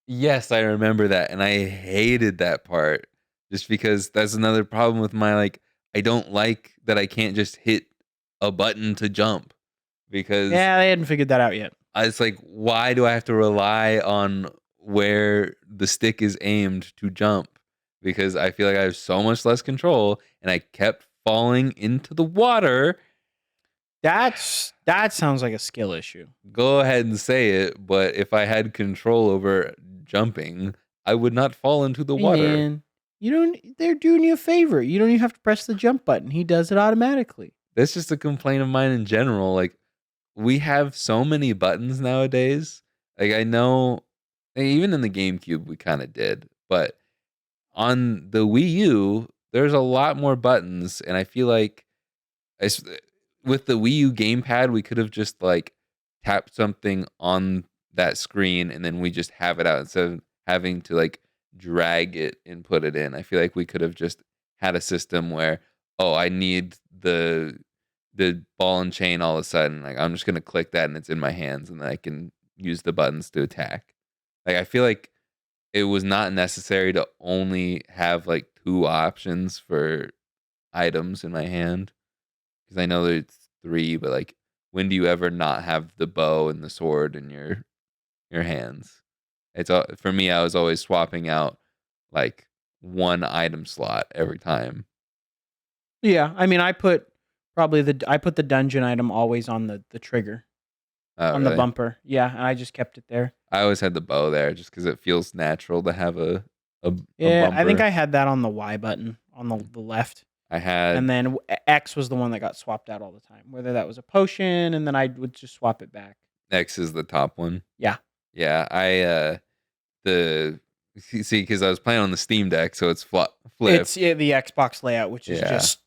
Yes, I remember that, and I hated that part just because that's another problem with my, like, I don't like that I can't just hit a button to jump, because Yeah, they hadn't figured that out yet. it's like, why do I have to rely on where the stick is aimed to jump? Because I feel like I have so much less control, and I kept falling into the water. That sounds like a skill issue. Go ahead and say it, but if I had control over jumping, I would not fall into the Hey water. man, they're doing you a favor. You don't even have to press the jump button. He does it automatically. That's just a complaint of mine in general. Like, we have so many buttons nowadays. Like, I know, even in the GameCube, we kind of did, but on the Wii U, there's a lot more buttons, and I feel like I s with the Wii U gamepad, we could have just, like, tapped something on that screen, and then we just have it out instead of having to, like, drag it and put it in. I feel like we could have just had a system where, "Oh, I need the ball and chain all of a sudden, like, I'm just gonna click that and it's in my hands, and then I can use the buttons to attack." Like, I feel like it was not necessary to only have, like, 2 options for items in my hand. Because I know there's 3, but, like, when do you ever not have the bow and the sword in your hands? It's all for me, I was always swapping out, like, 1 item slot every time. Yeah, I mean, I put the dungeon item always on the trigger Oh, on the really? bumper. Yeah, and I just kept it there. I always had the bow there just because it feels natural to have a Yeah, I think bumper. I had that on the Y button on the left, I had and then X was the one that got swapped out all the time. Whether that was a potion, and then I would just swap it back. X is the top one. Yeah, Yeah, the see, because I was playing on the Steam Deck, so it's it's flipped. the Xbox layout, which is Yeah, just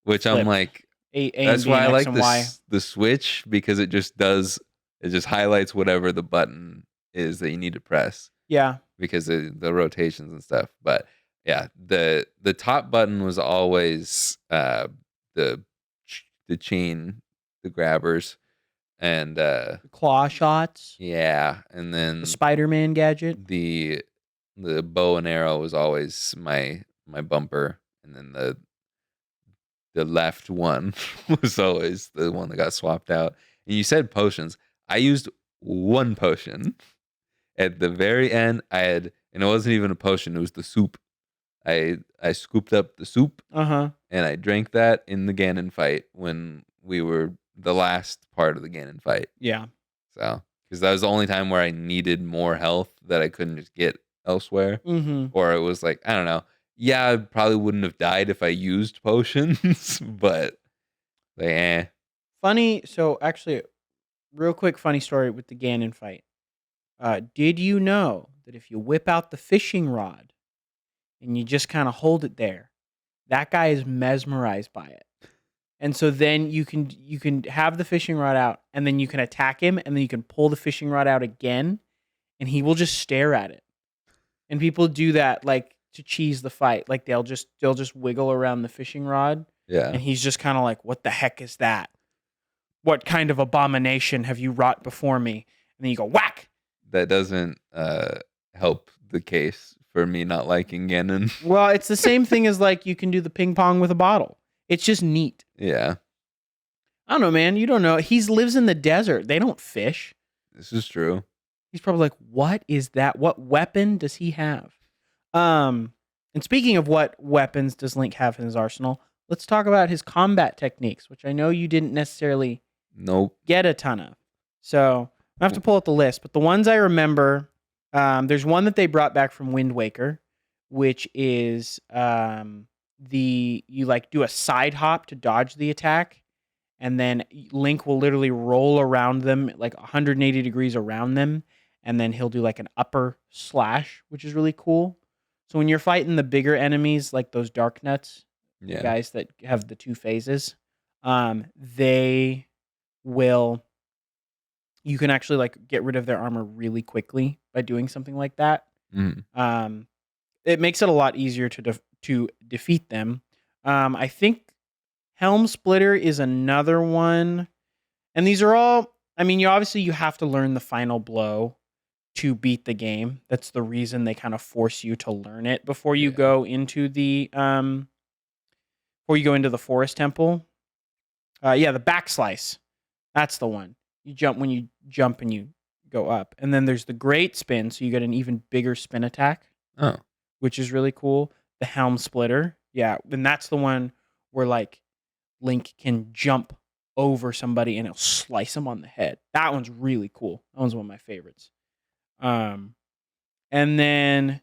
which I'm flipped. like, A and that's B why and I X like and Y. the Switch because it just highlights whatever the button is that you need to press Yeah. because of the rotations and stuff. But yeah, the top button was always the the chain, the grabbers, and The claw shots, yeah, and the then Spider-Man gadget. the the bow and arrow was always my bumper, and then the left one was always the one that got swapped out. And you said potions. I used 1 potion. At the very end, I had, and it wasn't even a potion, it was the soup. I scooped up the soup Uh-huh. and I drank that in the Ganon fight when we were the last part of the Ganon fight. Yeah. So, because that was the only time where I needed more health that I couldn't just get elsewhere. Mhm. Or it was like, I don't know. Yeah, I probably wouldn't have died if I used potions, but like, eh. So actually, real quick funny story with the Ganon fight. Did you know that if you whip out the fishing rod and you just kind of hold it there, that guy is mesmerized by it. And so then you can have the fishing rod out and then you can attack him and then you can pull the fishing rod out again and he will just stare at it. And people do that like to cheese the fight. Like they'll just wiggle around the fishing rod Yeah. and he's just kind of like, "What the heck is that? What kind of abomination have you wrought before me?" And then you go whack. That doesn't help the case for me not liking Ganon. Well, it's the same thing as like you can do the ping pong with a bottle. It's just neat. Yeah, I don't know, man. You don't know. He lives in the desert. They don't fish. this is true. He's probably like, "What is that? What weapon does he have?" And speaking of what weapons does Link have in his arsenal, let's talk about his combat techniques, which I know you didn't necessarily Nope. get a ton of. So I have to pull up the list, but the ones I remember, there's one that they brought back from Wind Waker, which is you like do a side hop to dodge the attack, and then Link will literally roll around them like 180 degrees around them, and then he'll do like an upper slash, which is really cool. So when you're fighting the bigger enemies, like those Dark Nuts, the Yeah. guys that have the 2 phases, they will you can actually like get rid of their armor really quickly by doing something like that. Mhm. It makes it a lot easier to defeat them. I think Helm Splitter is another one, and these are all. I mean, you have to learn the final blow to beat the game. That's the reason they kind of force you to learn it before you Yeah. go into the forest temple. Yeah, the backslice. That's the one. You jump when you jump and you go up. And then there's the great spin, so you get an even bigger spin attack, Oh. which is really cool. The helm splitter. Yeah, and that's the one where like Link can jump over somebody and it'll slice them on the head. That one's really cool. That one's one of my favorites. Um, and then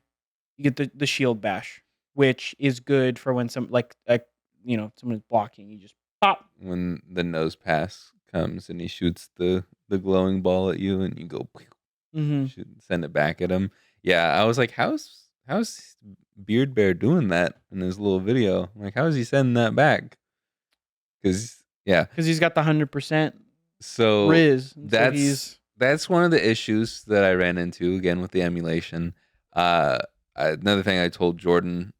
you get the shield bash, which is good for when someone's blocking. You just pop. When the nose pass comes and he shoots the glowing ball at you and you go Mm-hmm. shoot send it back at him. Yeah, I was like, how's Beard Bear doing that in his little video? I'm like, how is he sending that back? Because yeah, Because he's got the 100% so Riz. And so that's that's one of the issues that I ran into again with the emulation. Uh, Another thing I told Jordan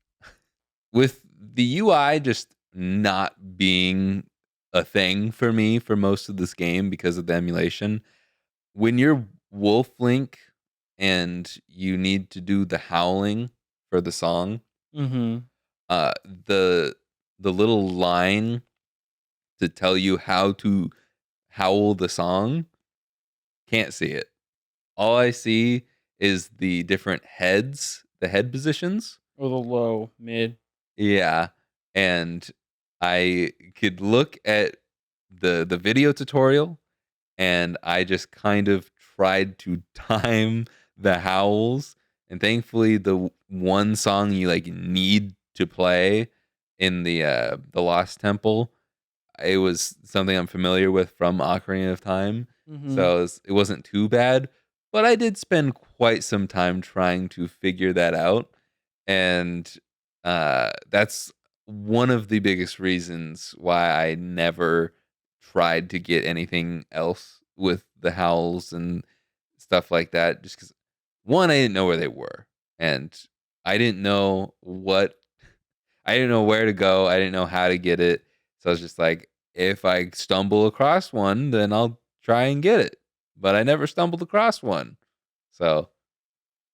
with the UI just not being a thing for me for most of this game because of the emulation. When you're Wolf Link and you need to do the howling for the song, mm-hmm. uh, the the little line to tell you how to howl the song, can't see it. All I see is the different heads, the head positions. Or the low, mid. Yeah, and I could look at the video tutorial, and I just kind of tried to time the howls, and thankfully, one song you, like, need to play in the Lost Temple, it was something I'm familiar with from Ocarina of Time, Mm-hmm. so it wasn't too bad, but I did spend quite some time trying to figure that out, and that's one of the biggest reasons why I never tried to get anything else with the howls and stuff like that. Just because one, I didn't know where they were, and I didn't know what, I didn't know where to go. I didn't know how to get it. So I was just like, if I stumble across one, then I'll try and get it. But I never stumbled across one. So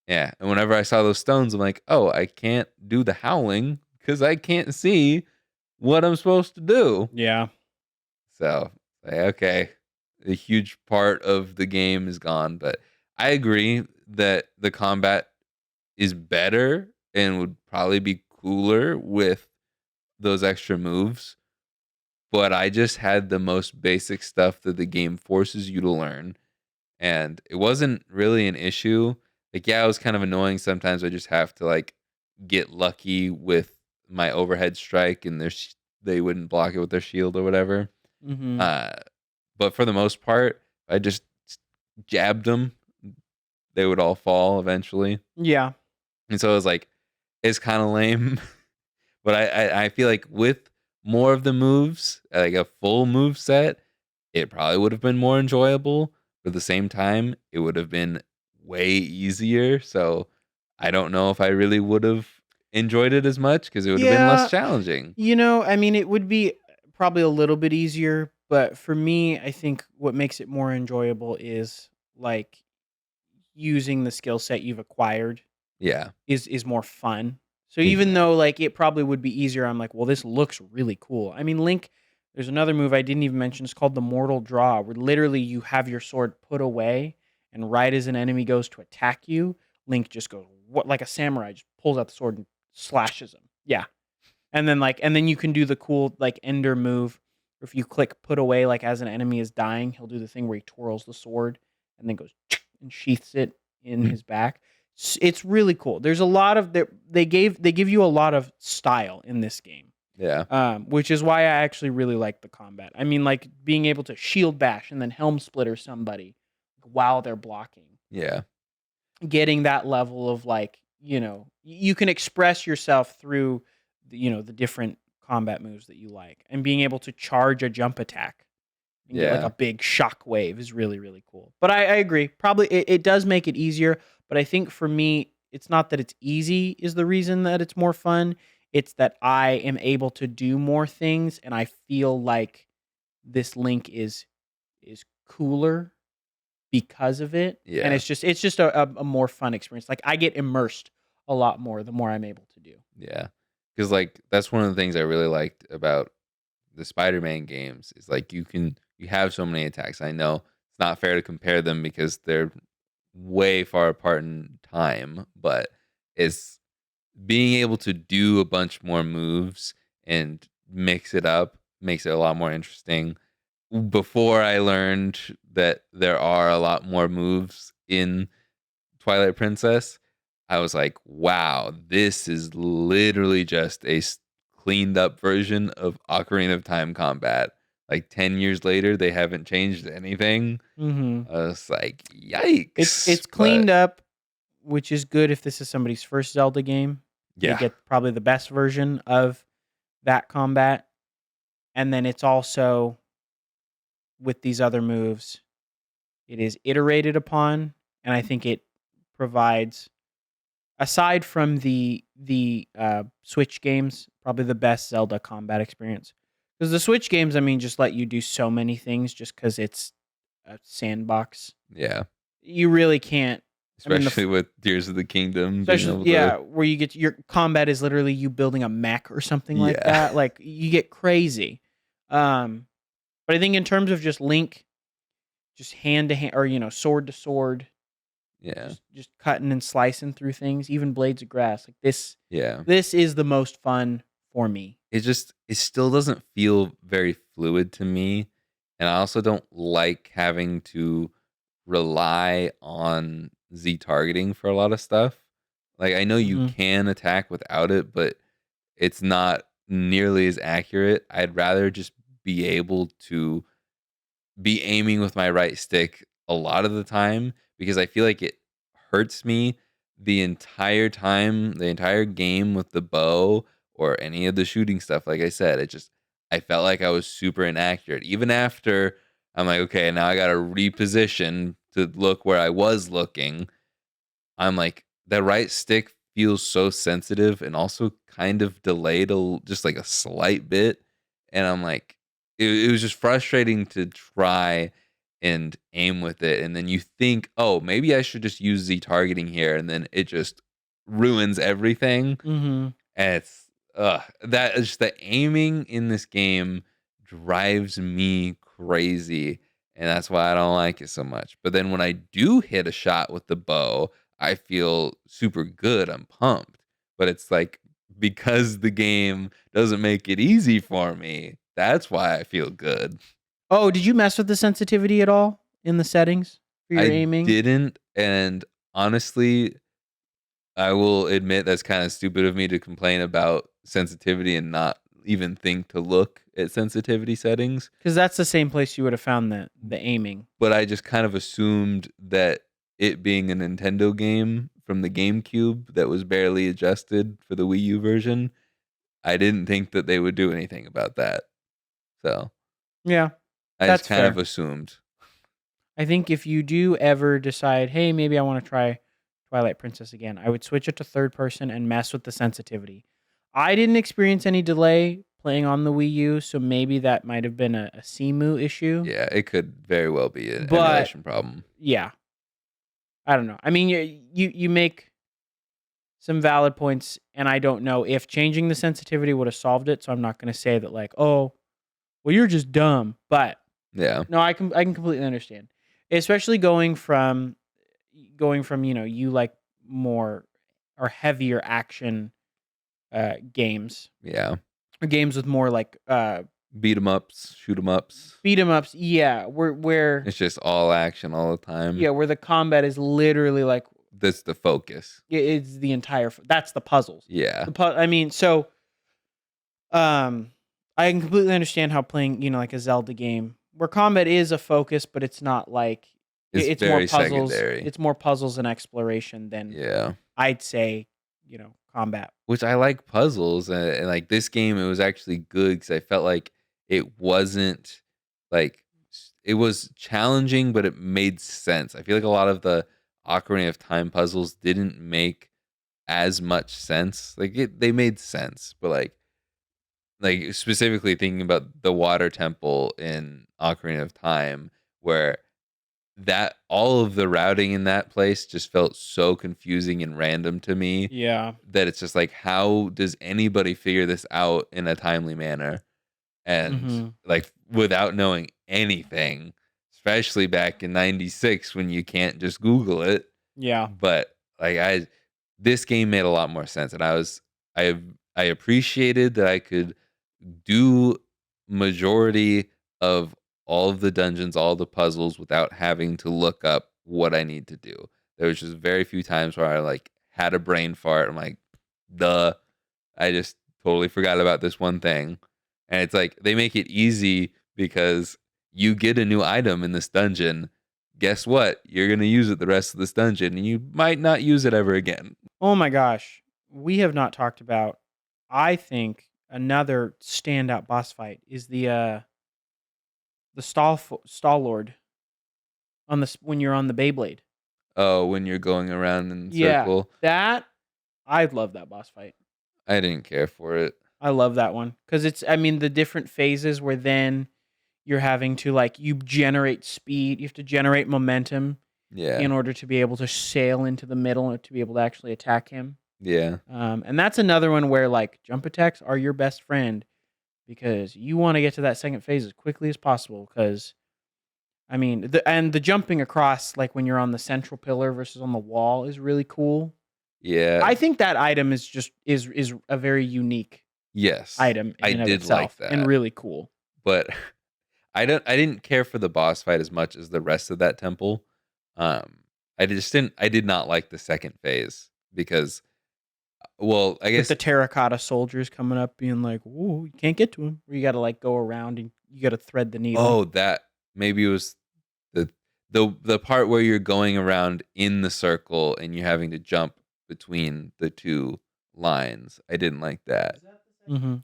yeah, and whenever I saw those stones, I'm like, "Oh, I can't do the howling because I can't see what I'm supposed to do." Yeah. So, okay, a huge part of the game is gone, but I agree that the combat is better and would probably be cooler with those extra moves, but I just had the most basic stuff that the game forces you to learn, and it wasn't really an issue. Like, yeah, it was kind of annoying sometimes. I just have to like get lucky with my overhead strike, and they wouldn't block it with their shield or whatever. Mm-hmm. Uh, but for the most part, I just jabbed them; they would all fall eventually. Yeah. And so it was like it's kind of lame. But I feel like with more of the moves, like a full move set, it probably would have been more enjoyable. But at the same time, it would have been way easier. So I don't know if I really would have enjoyed it as much because it would have been less Yeah. challenging. I mean, it would be probably a little bit easier, but for me, I think what makes it more enjoyable is like using the skill set you've acquired Yeah. is more fun. So even Exactly. though like it probably would be easier, I'm like, well, this looks really cool. I mean, Link, there's another move I didn't even mention. It's called the Mortal Draw, where literally you have your sword put away, and right as an enemy goes to attack you, Link just goes what like a samurai, just pulls out the sword and slashes him. Yeah, and then you can do the cool like ender move. If you click put away, like as an enemy is dying, he'll do the thing where he twirls the sword and then goes and sheaths it in his back. It's really cool. There's a lot of they give you a lot of style in this game, Yeah. which is why I actually really like the combat. I mean, like being able to shield bash and then helm splitter somebody while they're blocking, Yeah. getting that level of like you can express yourself through the different combat moves that you like, and being able to charge a jump attack and get like Yeah. a big shock wave is really really cool. But I agree, probably it does make it easier, but I think for me it's not that it's easy is the reason that it's more fun. It's that I am able to do more things, and I feel like this Link is cooler because of it, and Yeah. it's just a more fun experience. Like I get immersed a lot more the more I'm able to do. Yeah. Because like that's one of the things I really liked about the Spider-Man games is like you have so many attacks. I know it's not fair to compare them because they're way far apart in time, but it's being able to do a bunch more moves and mix it up makes it a lot more interesting. Before I learned that there are a lot more moves in Twilight Princess, I was like, "Wow, this is literally just a cleaned up version of Ocarina of Time combat." Like 10 years later, they haven't changed anything. Mhm. I was like, It's "Yikes!" it's But cleaned up, which is good if this is somebody's first Zelda game. They yeah, get probably the best version of that combat, and then it's also with these other moves, it is iterated upon, and I think it provides, aside from the Switch games, probably the best Zelda combat experience. Because the Switch games, I mean, just let you do so many things just because it's a sandbox. yeah. You really can't. I mean, Especially with Tears of the Kingdom being especially, able to yeah, where you get your combat is literally you building a mech or something like yeah. that. Like you get crazy. Um, but I think in terms of just Link, just hand to hand or sword to sword, Yeah. just cutting and slicing through things, even blades of grass. Like Yeah. this is the most fun for me. It still doesn't feel very fluid to me, and I also don't like having to rely on Z targeting for a lot of stuff. Like, I know you Hmm. can attack without it, but it's not nearly as accurate. I'd rather just be able to be aiming with my right stick a lot of the time because I feel like it hurts me the entire time, the entire game with the bow or any of the shooting stuff. Like I said, I felt like I was super inaccurate. Even after I'm like, okay, now I got to reposition to look where I was looking. I'm like, the right stick feels so sensitive and also kind of delayed just like a slight bit. And I'm like, it was just frustrating to try and aim with it. And then you think, oh, maybe I should just use Z targeting here. And then it just ruins everything. Hmm. And that is the aiming in this game drives me crazy, and that's why I don't like it so much. But then when I do hit a shot with the bow, I feel super good. I'm pumped. But it's like because the game doesn't make it easy for me, that's why I feel good. Oh, did you mess with the sensitivity at all in the settings for your I aiming? didn't, and honestly, I will admit that's kind of stupid of me to complain about sensitivity and not even think to look at sensitivity settings. Because that's the same place you would have found the aiming. But I just kind of assumed that it being a Nintendo game from the GameCube that was barely adjusted for the Wii U version, I didn't think that they would do anything about that. So Yeah, I just that's kind of fair. assumed. I think if you do ever decide, hey, maybe I want to try Twilight Princess again, I would switch it to third person and mess with the sensitivity. I didn't experience any delay playing on the Wii U, so maybe that might have been a CMU issue. Yeah, it could very well be an But emulation problem. yeah, I don't know. I mean, you make some valid points, and I don't know if changing the sensitivity would have solved it. So I'm not going to say that like, oh, well, you're just dumb. But Yeah. no, I can completely understand, especially going from you like more or heavier action games Yeah. or games with more like Beat 'em ups, shoot 'em ups. beat 'em ups. Yeah, where It's just all action all the time. yeah, where the combat is literally like That's the focus. it's the entire. That's the puzzles. Yeah. I mean, so um, I can completely understand how playing like a Zelda game where combat is a focus, but it's not like It's it's more very puzzles. secondary. It's more puzzles and exploration than Yeah. I'd say combat. Which I like puzzles, and, like, this game, it was actually good because I felt like it wasn't, like it was challenging, but it made sense. I feel like a lot of the Ocarina of Time puzzles didn't make as much sense. Like, they made sense, but, like, specifically thinking about the water temple in Ocarina of Time, where that all of the routing in that place just felt so confusing and random to me Yeah. that it's just like, how does anybody figure this out in a timely manner? And Hmm. like without knowing anything, especially back in 96 when you can't just Google it. Yeah. But like this game made a lot more sense. And I appreciated that I could do majority of all of the dungeons, all the puzzles without having to look up what I need to do. There was just very few times where I like had a brain fart. I'm like, duh, I just totally forgot about this one thing. And it's like they make it easy because you get a new item in this dungeon. Guess what? You're going to use it the rest of this dungeon and you might not use it ever again. Oh my gosh. We have not talked about, I think, another standout boss fight is the stall lord on when you're on the Beyblade. Oh, when you're going around in Yeah, circle. that I love that boss fight. I didn't care for it. I love that one because it's. I mean, the different phases where then you're having to like you generate speed. You have to generate momentum Yeah. in order to be able to sail into the middle and to be able to actually attack him. Yeah. And that's another one where like jump attacks are your best friend because you want to get to that second phase as quickly as possible. Because I mean, the jumping across like when you're on the central pillar versus on the wall is really cool. Yeah. I think that item is just is a very unique Yes. item in I and of did like itself that. and really cool. But I didn't care for the boss fight as much as the rest of that temple. I did not like the second phase because well, I With guess the terracotta soldiers coming up being like, "Ooh, you can't get to him." Or you got to like go around and you got to thread the needle. oh, that maybe it was the the part where you're going around in the circle and you're having to jump between the two lines. I didn't like that.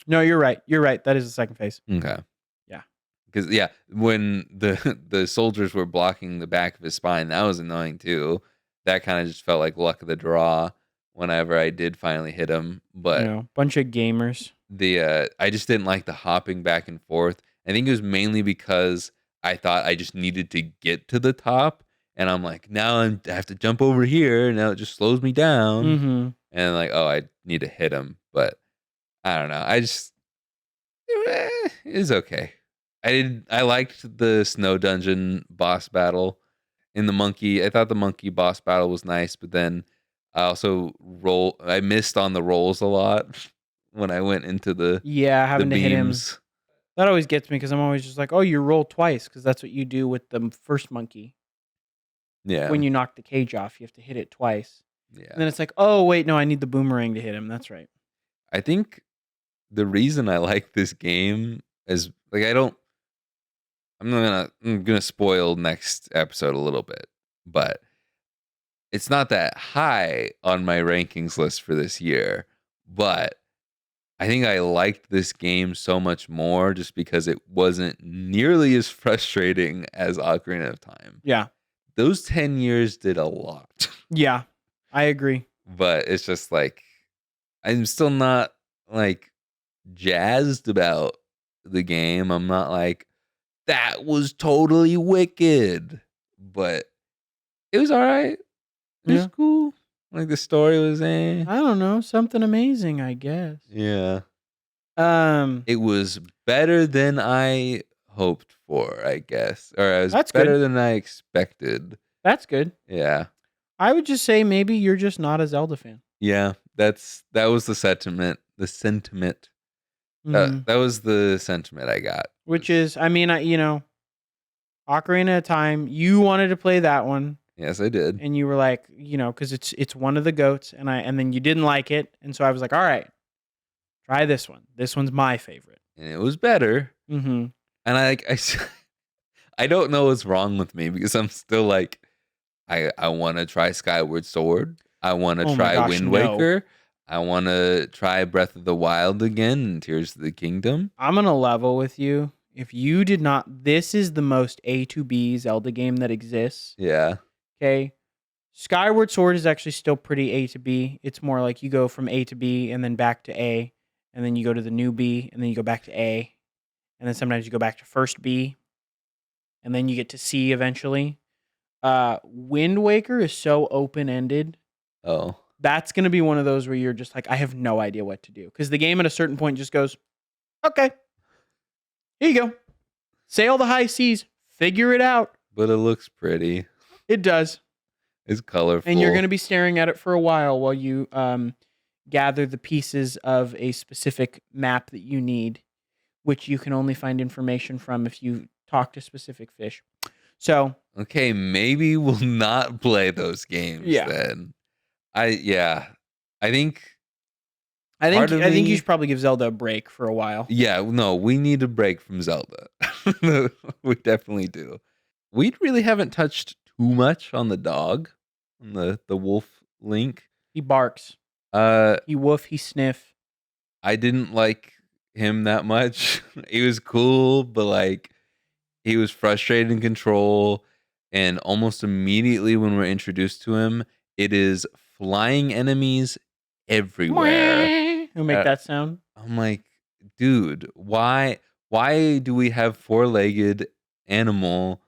No, you're right. You're right. That is the second phase. Okay. Yeah. Because yeah, when the soldiers were blocking the back of his spine, that was annoying too. That kind of just felt like luck of the draw whenever I did finally hit him. But Bunch of gamers. I just didn't like the hopping back and forth. I think it was mainly because I thought I just needed to get to the top, and I'm like, now I have to jump over here. And now it just slows me down, Mm-hmm. and like, oh, I need to hit him, but I don't know. I just it's okay. I liked the snow dungeon boss battle in the monkey. I thought the monkey boss battle was nice, but then I missed on the rolls a lot when I went into the Having to hit him. beams. That always gets me because I'm always just like, oh, you roll twice because that's what you do with the first monkey. Yeah. When you knock the cage off, you have to hit it twice. Yeah. And then it's like, oh, wait, no, I need the boomerang to hit him. That's right. I think the reason I like this game is like I'm gonna spoil next episode a little bit, but it's not that high on my rankings list for this year. But I think I liked this game so much more just because it wasn't nearly as frustrating as Ocarina of Time. Yeah. Those 10 years did a lot. Yeah, I agree. But it's just like I'm still not like jazzed about the game. I'm not like that was totally wicked, but it was all right. It was cool. Like the story was I don't know, something amazing, I guess. Yeah. Um, It was better than I hoped for, I guess. Or it was That's better good. than I expected. That's good. Yeah. I would just say maybe you're just not a Zelda fan. Yeah. That was the sentiment. The sentiment. That was the sentiment I got. Which is, I mean, Ocarina of Time, you wanted to play that one. Yes, I did. And you were like, because it's one of the goats, and then you didn't like it, and so I was like, all right, try this one. This one's my favorite. And it was better. Mm-hmm. And I don't know what's wrong with me because I'm still like, I want to try Skyward Sword. I want to try Wind Waker. I want to try Breath of the Wild again and Tears of the Kingdom. I'm going to level with you. If you did not, this is the most A to B Zelda game that exists. Yeah. Okay. Skyward Sword is actually still pretty A to B. It's more like you go from A to B and then back to A, and then you go to the new B, and then you go back to A, and then sometimes you go back to first B, and then you get to C eventually. Wind Waker is so open-ended. Oh. That's going to be one of those where you're just like, I have no idea what to do. Because the game at a certain point just goes, okay, here you go. Sail the high seas. Figure it out. But it looks pretty. It does. It's colorful. And you're going to be staring at it for a while you gather the pieces of a specific map that you need. which you can only find information from if you talk to specific fish. So Okay, maybe we'll not play those games yeah, then. Yeah. I think I think part of I think you me should probably give Zelda a break for a while. yeah, no, we need a break from Zelda. We definitely do. We really haven't touched too much on the dog, on the wolf Link. He barks, Uh he woof, he sniff. I didn't like him that much. He was cool, but like he was frustrated in control, and almost immediately when we're introduced to him, it is flying enemies everywhere. Who make Uh, that sound? I'm like, dude, why do we have four-legged animal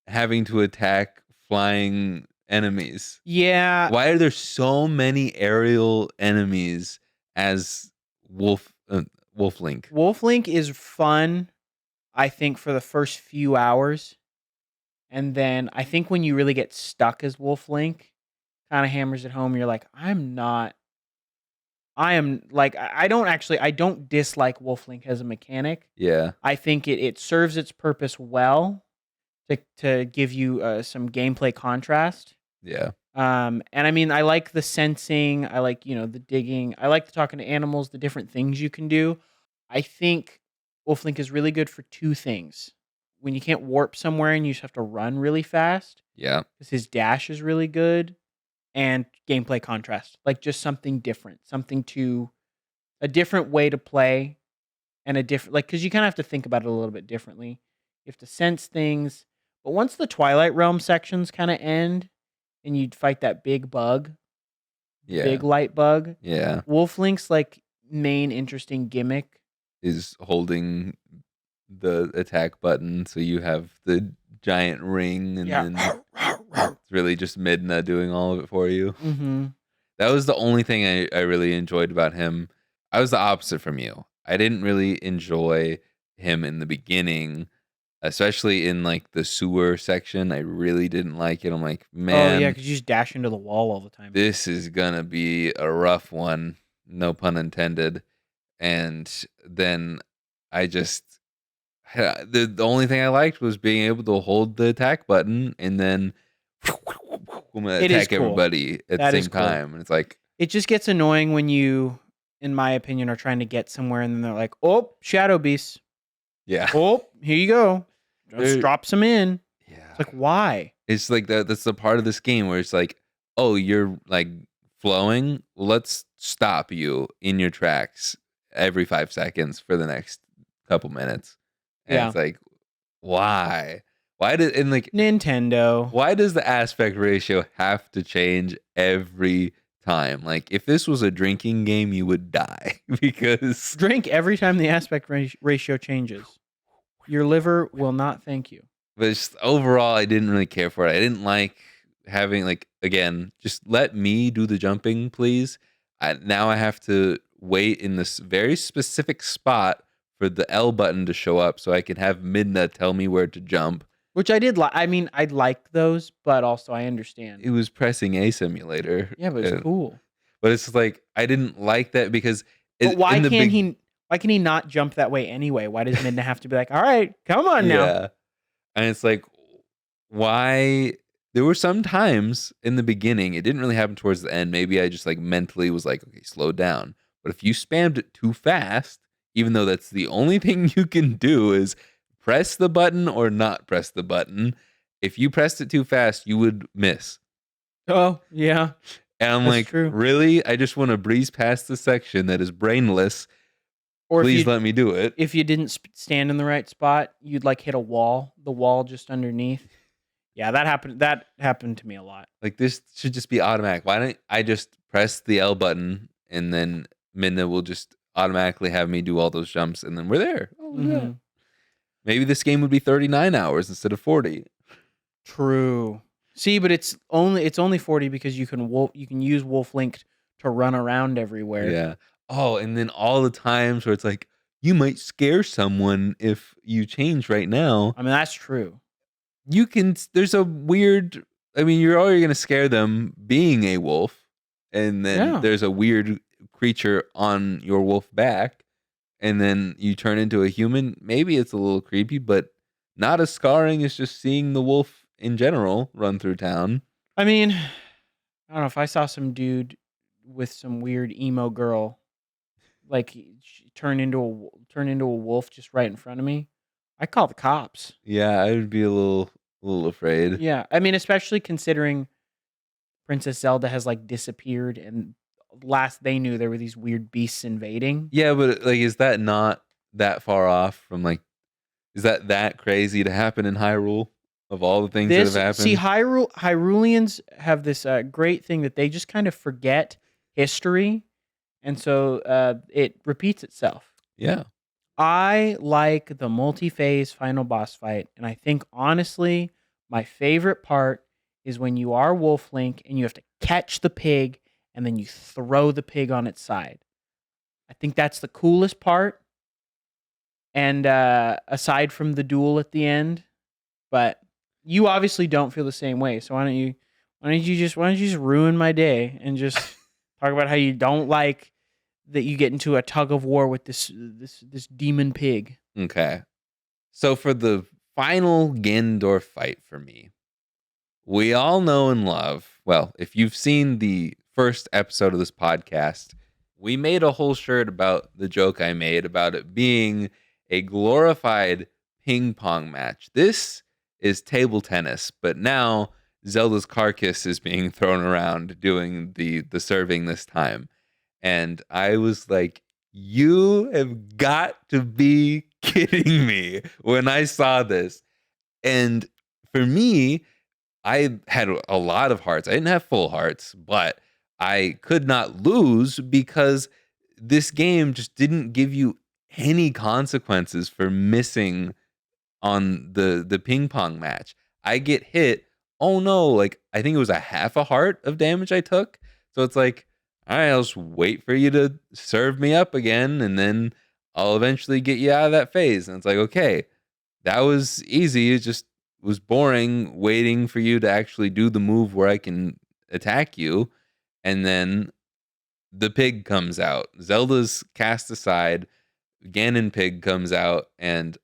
having to attack flying enemies? Yeah, Why are there so many aerial enemies as Wolf Link? Wolf Link is fun, I think, for the first few hours. And then I think when you really get stuck as Wolf Link, kind of hammers it home. You're like, I don't dislike Wolf Link as a mechanic. Yeah, I think it serves its purpose well to give you some gameplay contrast. yeah, And I mean, I like the sensing. I like, the digging. I like the talking to animals, the different things you can do. I think Wolf Link is really good for two things. When you can't warp somewhere and you just have to run really fast, yeah, because his dash is really good, and gameplay contrast, like just something different, a different way to play, and a different, like, because you kind of have to think about it a little bit differently. You have to sense things, but once the Twilight Realm sections kind of end, and you'd fight that big bug, the yeah, big light bug, yeah. Wolf Link's like main interesting gimmick. Is holding the attack button so you have the giant ring, and Yeah. then it's really just Midna doing all of it for you. Mm-hmm. That was the only thing I really enjoyed about him. I was the opposite from you. I didn't really enjoy him in the beginning, especially in like the sewer section. I really didn't like it. I'm like, Oh yeah, man, because you just dash into the wall all the time. this is gonna be a rough one. No pun intended. And then I just the only thing I liked was being able to hold the attack button and then I'm gonna It is attack cool. everybody at the That is same cool. time. And it's like, It just gets annoying when you, in my opinion, are trying to get somewhere and then they're like, "Oh, Shadow Beast. yeah. Oh, here you go. Just There- drop some in." yeah. It's like, why? It's like that's the part of this game where it's like, oh, you're like flowing. Let's stop you in your tracks every 5 seconds for the next couple minutes. And Yeah. it's like, why? Why did and like Nintendo. why does the aspect ratio have to change every time? Like if this was a drinking game, you would die because Drink every time the aspect ratio changes. Your liver will not thank you. but just overall I didn't really care for it. I didn't like having like again, just let me do the jumping, please. Now I have to wait in this very specific spot for the L button to show up so I can have Midna tell me where to jump. Which I did like. I mean, I like those, but also I understand. It was pressing A simulator. Yeah, but it's cool. But it's like I didn't like that because But why in the can't big he? Why can he not jump that way anyway? Why does Midna have to be like, "All right, come on now"? yeah. And it's like why there were some times in the beginning, it didn't really happen towards the end. Maybe I just like mentally was like, okay, slow down. But if you spammed it too fast, even though that's the only thing you can do is press the button or not press the button. If you pressed it too fast, you would miss. Oh yeah, And I'm that's like, true. really? I just want to breeze past the section that is brainless. Or Please let me do it. if you didn't stand in the right spot, you'd like hit a wall, the wall just underneath. Yeah, that happened. That happened to me a lot. Like this should just be automatic. Why don't I just press the L button and then Minna will just automatically have me do all those jumps and then we're there. Oh, yeah. Mhm. Maybe this game would be 39 hours instead of 40. True. See, but it's only 40 because you can use Wolf Link to run around everywhere. Yeah. Oh, and then all the times where it's like you might scare someone if you change right now. I mean, that's true. You can there's a weird I mean, you're already going to scare them being a wolf and then Yeah. there's a weird creature on your wolf back. and then you turn into a human, maybe it's a little creepy, but not as scarring as just seeing the wolf in general run through town. I mean, I don't know if I saw some dude with some weird emo girl like turn into a wolf just right in front of me. I call the cops. Yeah, I would be a little afraid. Yeah, I mean, especially considering Princess Zelda has like disappeared, and last they knew there were these weird beasts invading. Yeah, but like, is that not that far off from like? Is that crazy to happen in Hyrule? Of all the things that have This see happened, Hyruleans have this great thing that they just kind of forget history, and so it repeats itself. yeah. I like the multi-phase final boss fight, and I think honestly, my favorite part is when you are Wolf Link and you have to catch the pig and then you throw the pig on its side. I think that's the coolest part. And aside from the duel at the end, but you obviously don't feel the same way. So why don't you just ruin my day and just talk about how you don't like that you get into a tug of war with this demon pig. Okay. So for the final Ganondorf fight for me, we all know and love. Well, if you've seen the first episode of this podcast, we made a whole shirt about the joke I made about it being a glorified ping pong match. This is table tennis, but now Zelda's carcass is being thrown around doing the serving this time. And I was like, you have got to be kidding me when I saw this. And for me, I had a lot of hearts. I didn't have full hearts, but I could not lose because this game just didn't give you any consequences for missing on the ping pong match. I get hit. Oh no, like I think it was a half a heart of damage I took. So it's like, all right, I'll just wait for you to serve me up again, and then I'll eventually get you out of that phase. And it's like, okay, that was easy. It just was boring waiting for you to actually do the move where I can attack you. And then the pig comes out. Zelda's cast aside. Ganon pig comes out, and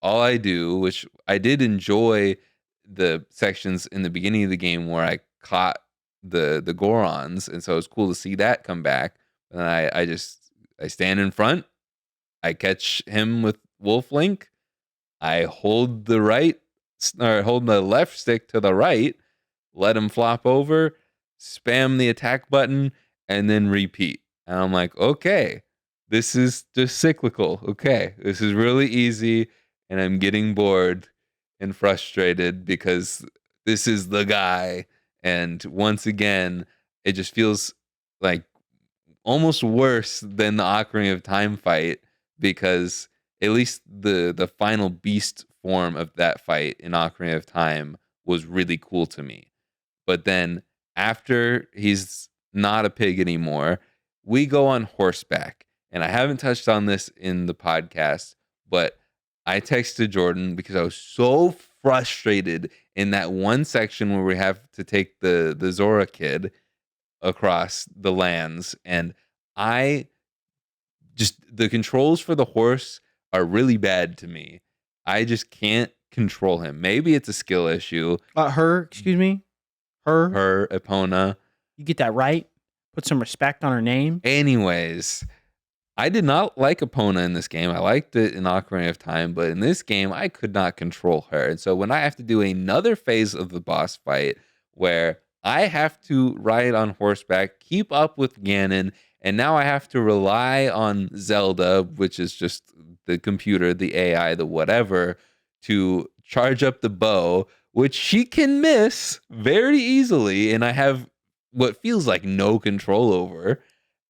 all I do, which I did enjoy the sections in the beginning of the game where I caught the Gorons, and so it was cool to see that come back. And I stand in front, I catch him with Wolf Link, I hold the hold the left stick to the right, let him flop over, spam the attack button, and then repeat. And I'm like, okay, this is just cyclical. Okay, this is really easy, and I'm getting bored and frustrated because this is the guy. And once again, it just feels like almost worse than the Ocarina of Time fight because at least the final beast form of that fight in Ocarina of Time was really cool to me. But then after he's not a pig anymore, we go on horseback. And I haven't touched on this in the podcast, but I texted Jordan because I was so frustrated in that one section where we have to take the Zora kid across the lands, and I just the controls for the horse are really bad to me. I just can't control him. Maybe it's a skill issue. Excuse me, her. Her Epona. You get that right. Put some respect on her name. Anyways, I did not like Epona in this game. I liked it in Ocarina of Time, but in this game, I could not control her. And so when I have to do another phase of the boss fight where I have to ride on horseback, keep up with Ganon, and now I have to rely on Zelda, which is just the computer, the AI, the whatever, to charge up the bow, which she can miss very easily. And I have what feels like no control over.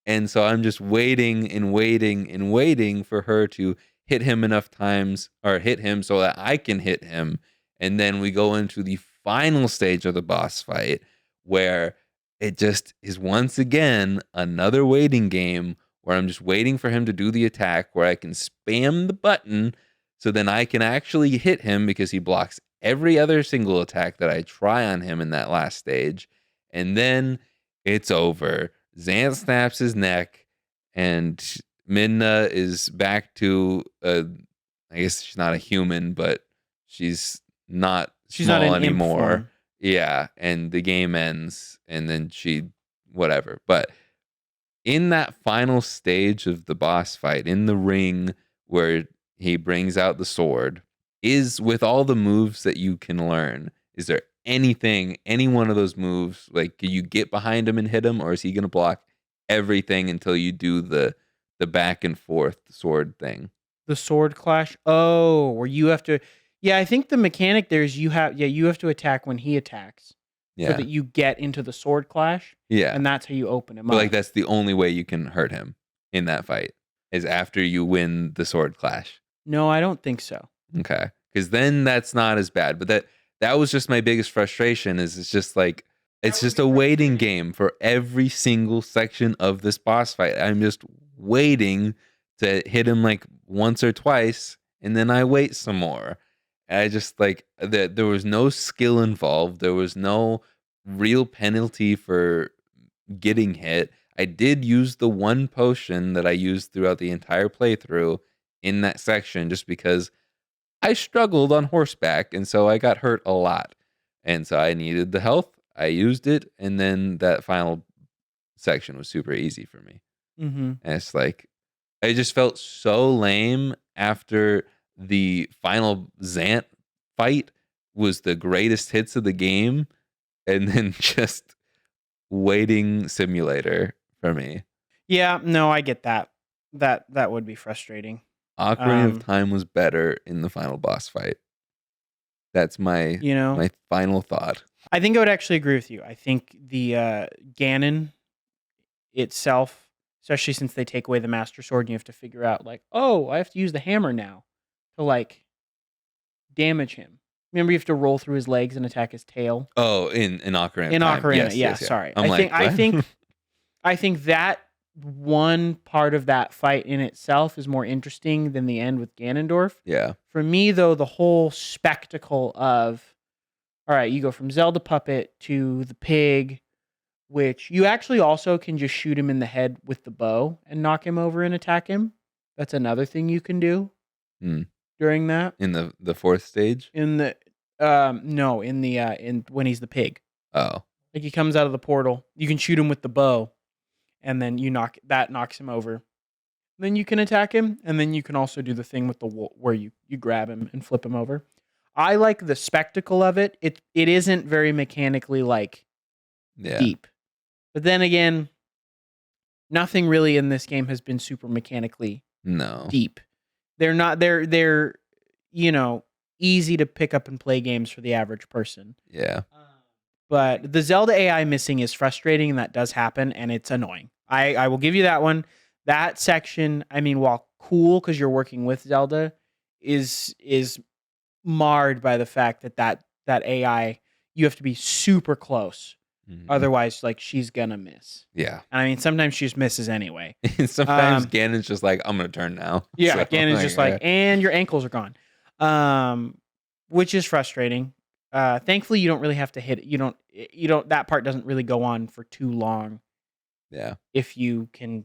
And so I'm just waiting and waiting and waiting for her to hit him enough times or hit him so that I can hit him. And then we go into the final stage of the boss fight where it just is once again another waiting game where I'm just waiting for him to do the attack where I can spam the button so then I can actually hit him because he blocks every other single attack that I try on him in that last stage. And then it's over. Zant snaps his neck, and Midna is back to I guess she's not a human, but she's not She's not small in imp anymore. form. Yeah, and the game ends, and then she whatever. But in that final stage of the boss fight in the ring where he brings out the sword, is with all the moves that you can learn, is there any one of those moves, like, can you get behind him and hit him, or is he gonna block everything until you do the back and forth sword thing? The sword clash. Oh, where you have to. Yeah, I think the mechanic there is you have to attack when he attacks, so Yeah. that you get into the sword clash, Yeah. and that's how you open him But, like, up. that's the only way you can hurt him in that fight, is after you win the sword clash. No, I don't think so. Okay, because then that's not as bad. But that was just my biggest frustration. Is it's just like it's just a waiting game for every single section of this boss fight. I'm just waiting to hit him like once or twice, and then I wait some more. And I just like that. There was no skill involved. There was no real penalty for getting hit. I did use the one potion that I used throughout the entire playthrough in that section, just because I struggled on horseback, and so I got hurt a lot. And so I needed the health. I used it, and then that final section was super easy for me. Mm-hmm. And it's like I just felt so lame after the final Zant fight was the greatest hits of the game, and then just waiting simulator for me. Yeah, no, I get that. That would be frustrating. Ocarina of Time was better in the final boss fight. That's my You know, my final thought. I think I would actually agree with you. I think the Ganon itself, especially since they take away the Master Sword, and you have to figure out like, oh, I have to use the hammer now to like damage him. Remember, you have to roll through his legs and attack his tail. Oh, in Ocarina of In Time. Ocarina, Yes, yeah. yes, yeah. Sorry, I'm like, I what? think I think that one part of that fight in itself is more interesting than the end with Ganondorf. Yeah. For me, though, the whole spectacle of, all right, you go from Zelda puppet to the pig, which you actually also can just shoot him in the head with the bow and knock him over and attack him. That's another thing you can do Hmm. during that. In the fourth stage? In the no, in the in when he's the pig. Oh. Like he comes out of the portal, you can shoot him with the bow, and then knocks him over. Then you can attack him, and then you can also do the thing with the where you grab him and flip him over. I like the spectacle of it. It isn't very mechanically like Yeah. deep, but then again, nothing really in this game has been super mechanically No. deep. They're easy to pick up and play games for the average person. Yeah. But the Zelda AI missing is frustrating, and that does happen, and it's annoying. I will give you that one. That section, I mean, while cool because you're working with Zelda, is marred by the fact that AI, you have to be super close. Mhm. Otherwise, like, she's gonna miss. Yeah. And I mean, sometimes she just misses anyway. And sometimes Ganon's just like, I'm gonna turn now. Yeah, So, Ganon's just like, and your ankles are gone. Which is frustrating. Thankfully you don't really have to hit it. You don't that part doesn't really go on for too long yeah. if you can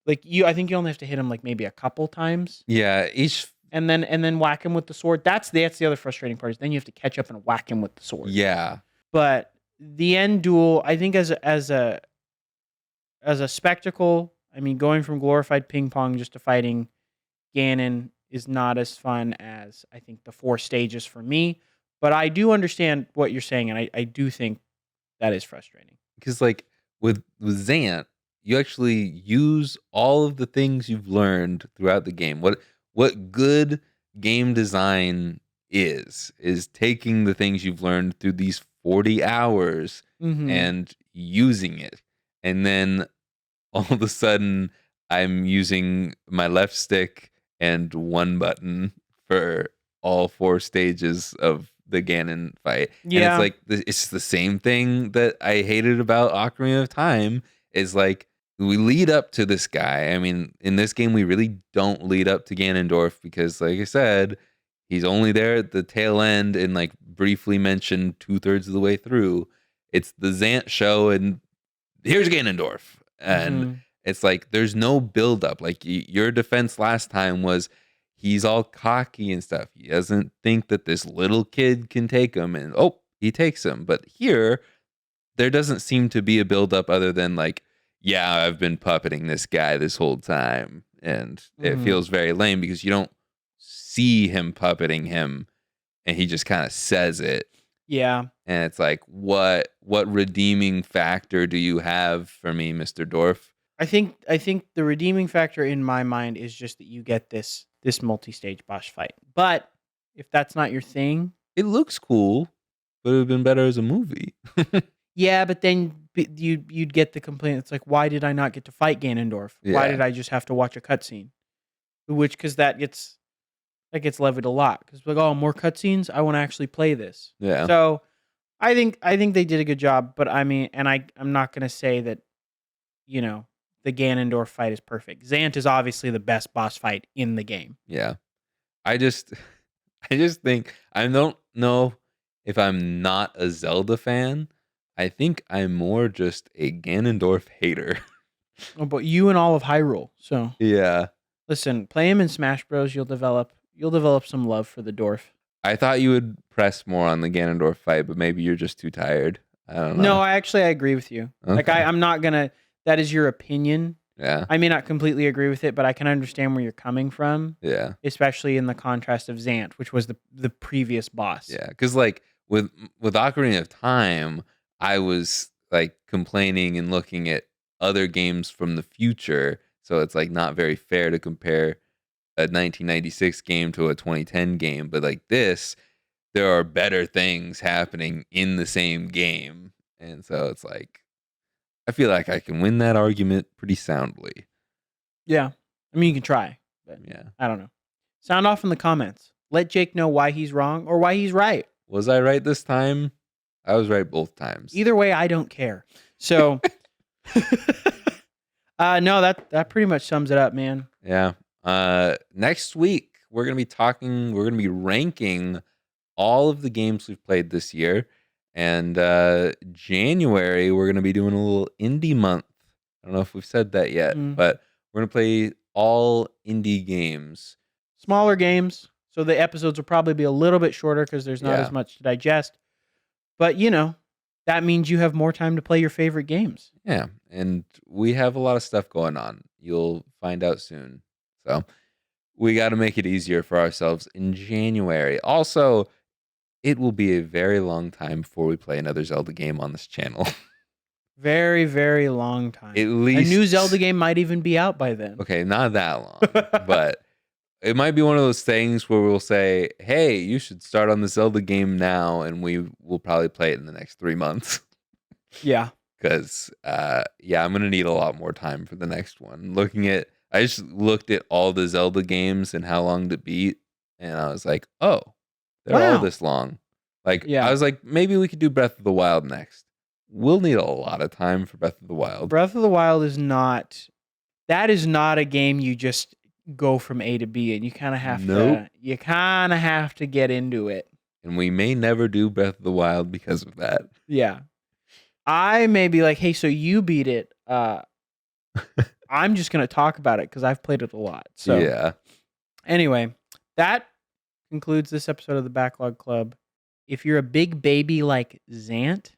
I think you only have to hit him like maybe a couple times Yeah. Each. and then whack him with the sword. That's the other frustrating part is then you have to catch up and whack him with the sword. Yeah. But the end duel, I think as a spectacle, I mean going from glorified ping pong just to fighting Ganon is not as fun as I think the 4 stages for me. But I do understand what you're saying, and I do think that is frustrating. Because like with Zant, you actually use all of the things you've learned throughout the game. What good game design is taking the things you've learned through these 40 hours and using it. And then all of a sudden I'm using my left stick and one button for all 4 stages of the Ganon fight. Yeah. And it's like it's the same thing that I hated about Ocarina of Time is like we lead up to this guy. I mean, in this game we really don't lead up to Ganondorf because like I said, he's only there at the tail end and like briefly mentioned 2/3 of the way through. It's the Zant show and here's Ganondorf. And It's like there's no buildup. Like your defense last time was he's all cocky and stuff. He doesn't think that this little kid can take him, and he takes him. But here, there doesn't seem to be a buildup other than like, yeah, I've been puppeting this guy this whole time, and it Mhm. feels very lame because you don't see him puppeting him, and he just kind of says it. Yeah. And it's like, what redeeming factor do you have for me, Mr. Dorf? I think the redeeming factor in my mind is just that you get this multi-stage boss fight. But if that's not your thing, It looks cool, but it would have been better as a movie. yeah, but then you'd get the complaint. It's like, why did I not get to fight Ganondorf? Why Yeah. did I just have to watch a cutscene? Which because that gets levied a lot because like, oh, more cutscenes. I want to actually play this. Yeah. So I think they did a good job. But I mean, and I'm not gonna say that you know the Ganondorf fight is perfect. Zant is obviously the best boss fight in the game. Yeah. I just I just think I don't know if I'm not a Zelda fan. I think I'm more just a Ganondorf hater. Oh, but you and all of Hyrule. So Yeah. listen, play him in Smash Bros. You'll develop some love for the dwarf. I thought you would press more on the Ganondorf fight, but maybe you're just too tired. I don't No, know. I agree with you. Like Okay. I'm not gonna. That is your opinion. Yeah. I may not completely agree with it, but I can understand where you're coming from, Yeah. especially in the contrast of Zant, which was the previous boss. Yeah. Because like with Ocarina of Time, I was like complaining and looking at other games from the future. So it's like not very fair to compare a 1996 game to a 2010 game. But like this, there are better things happening in the same game. And so it's like I feel like I can win that argument pretty soundly. Yeah. I mean, you can try, but Yeah. I don't know. Sound off in the comments. Let Jake know why he's wrong or why he's right. Was I right this time? I was right both times. Either way, I don't care. So, no, that pretty much sums it up, man. Yeah. Next week we're gonna be ranking all of the games we've played this year. And January we're gonna be doing a little indie month. I don't know if we've said that yet, Mm. but we're gonna play all indie games. Smaller games, so the episodes will probably be a little bit shorter because there's not Yeah. as much to digest. But that means you have more time to play your favorite games. Yeah, and we have a lot of stuff going on. You'll find out soon. So we got to make it easier for ourselves in January. Also, it will be a very long time before we play another Zelda game on this channel. Very, very long time. At A least new Zelda game might even be out by then. Okay, not that long, but it might be one of those things where we'll say, "Hey, you should start on the Zelda game now," and we will probably play it in the next 3 months. Yeah. Because yeah, I'm gonna need a lot more time for the next one. I just looked at all the Zelda games and how long to beat, and I was like, oh, they're all Wow. this long. Like Yeah. I was like, maybe we could do Breath of the Wild next. We'll need a lot of time for Breath of the Wild. Breath of the Wild is not. That is not a game you just go from A to B, and you kind of have Nope. to. You kind of have to get into it. And we may never do Breath of the Wild because of that. Yeah. I may be like, hey, so you beat it. I'm just gonna talk about it because I've played it a lot. So Yeah. anyway, that concludes this episode of the Backlog Club. If you're a big baby like Zant,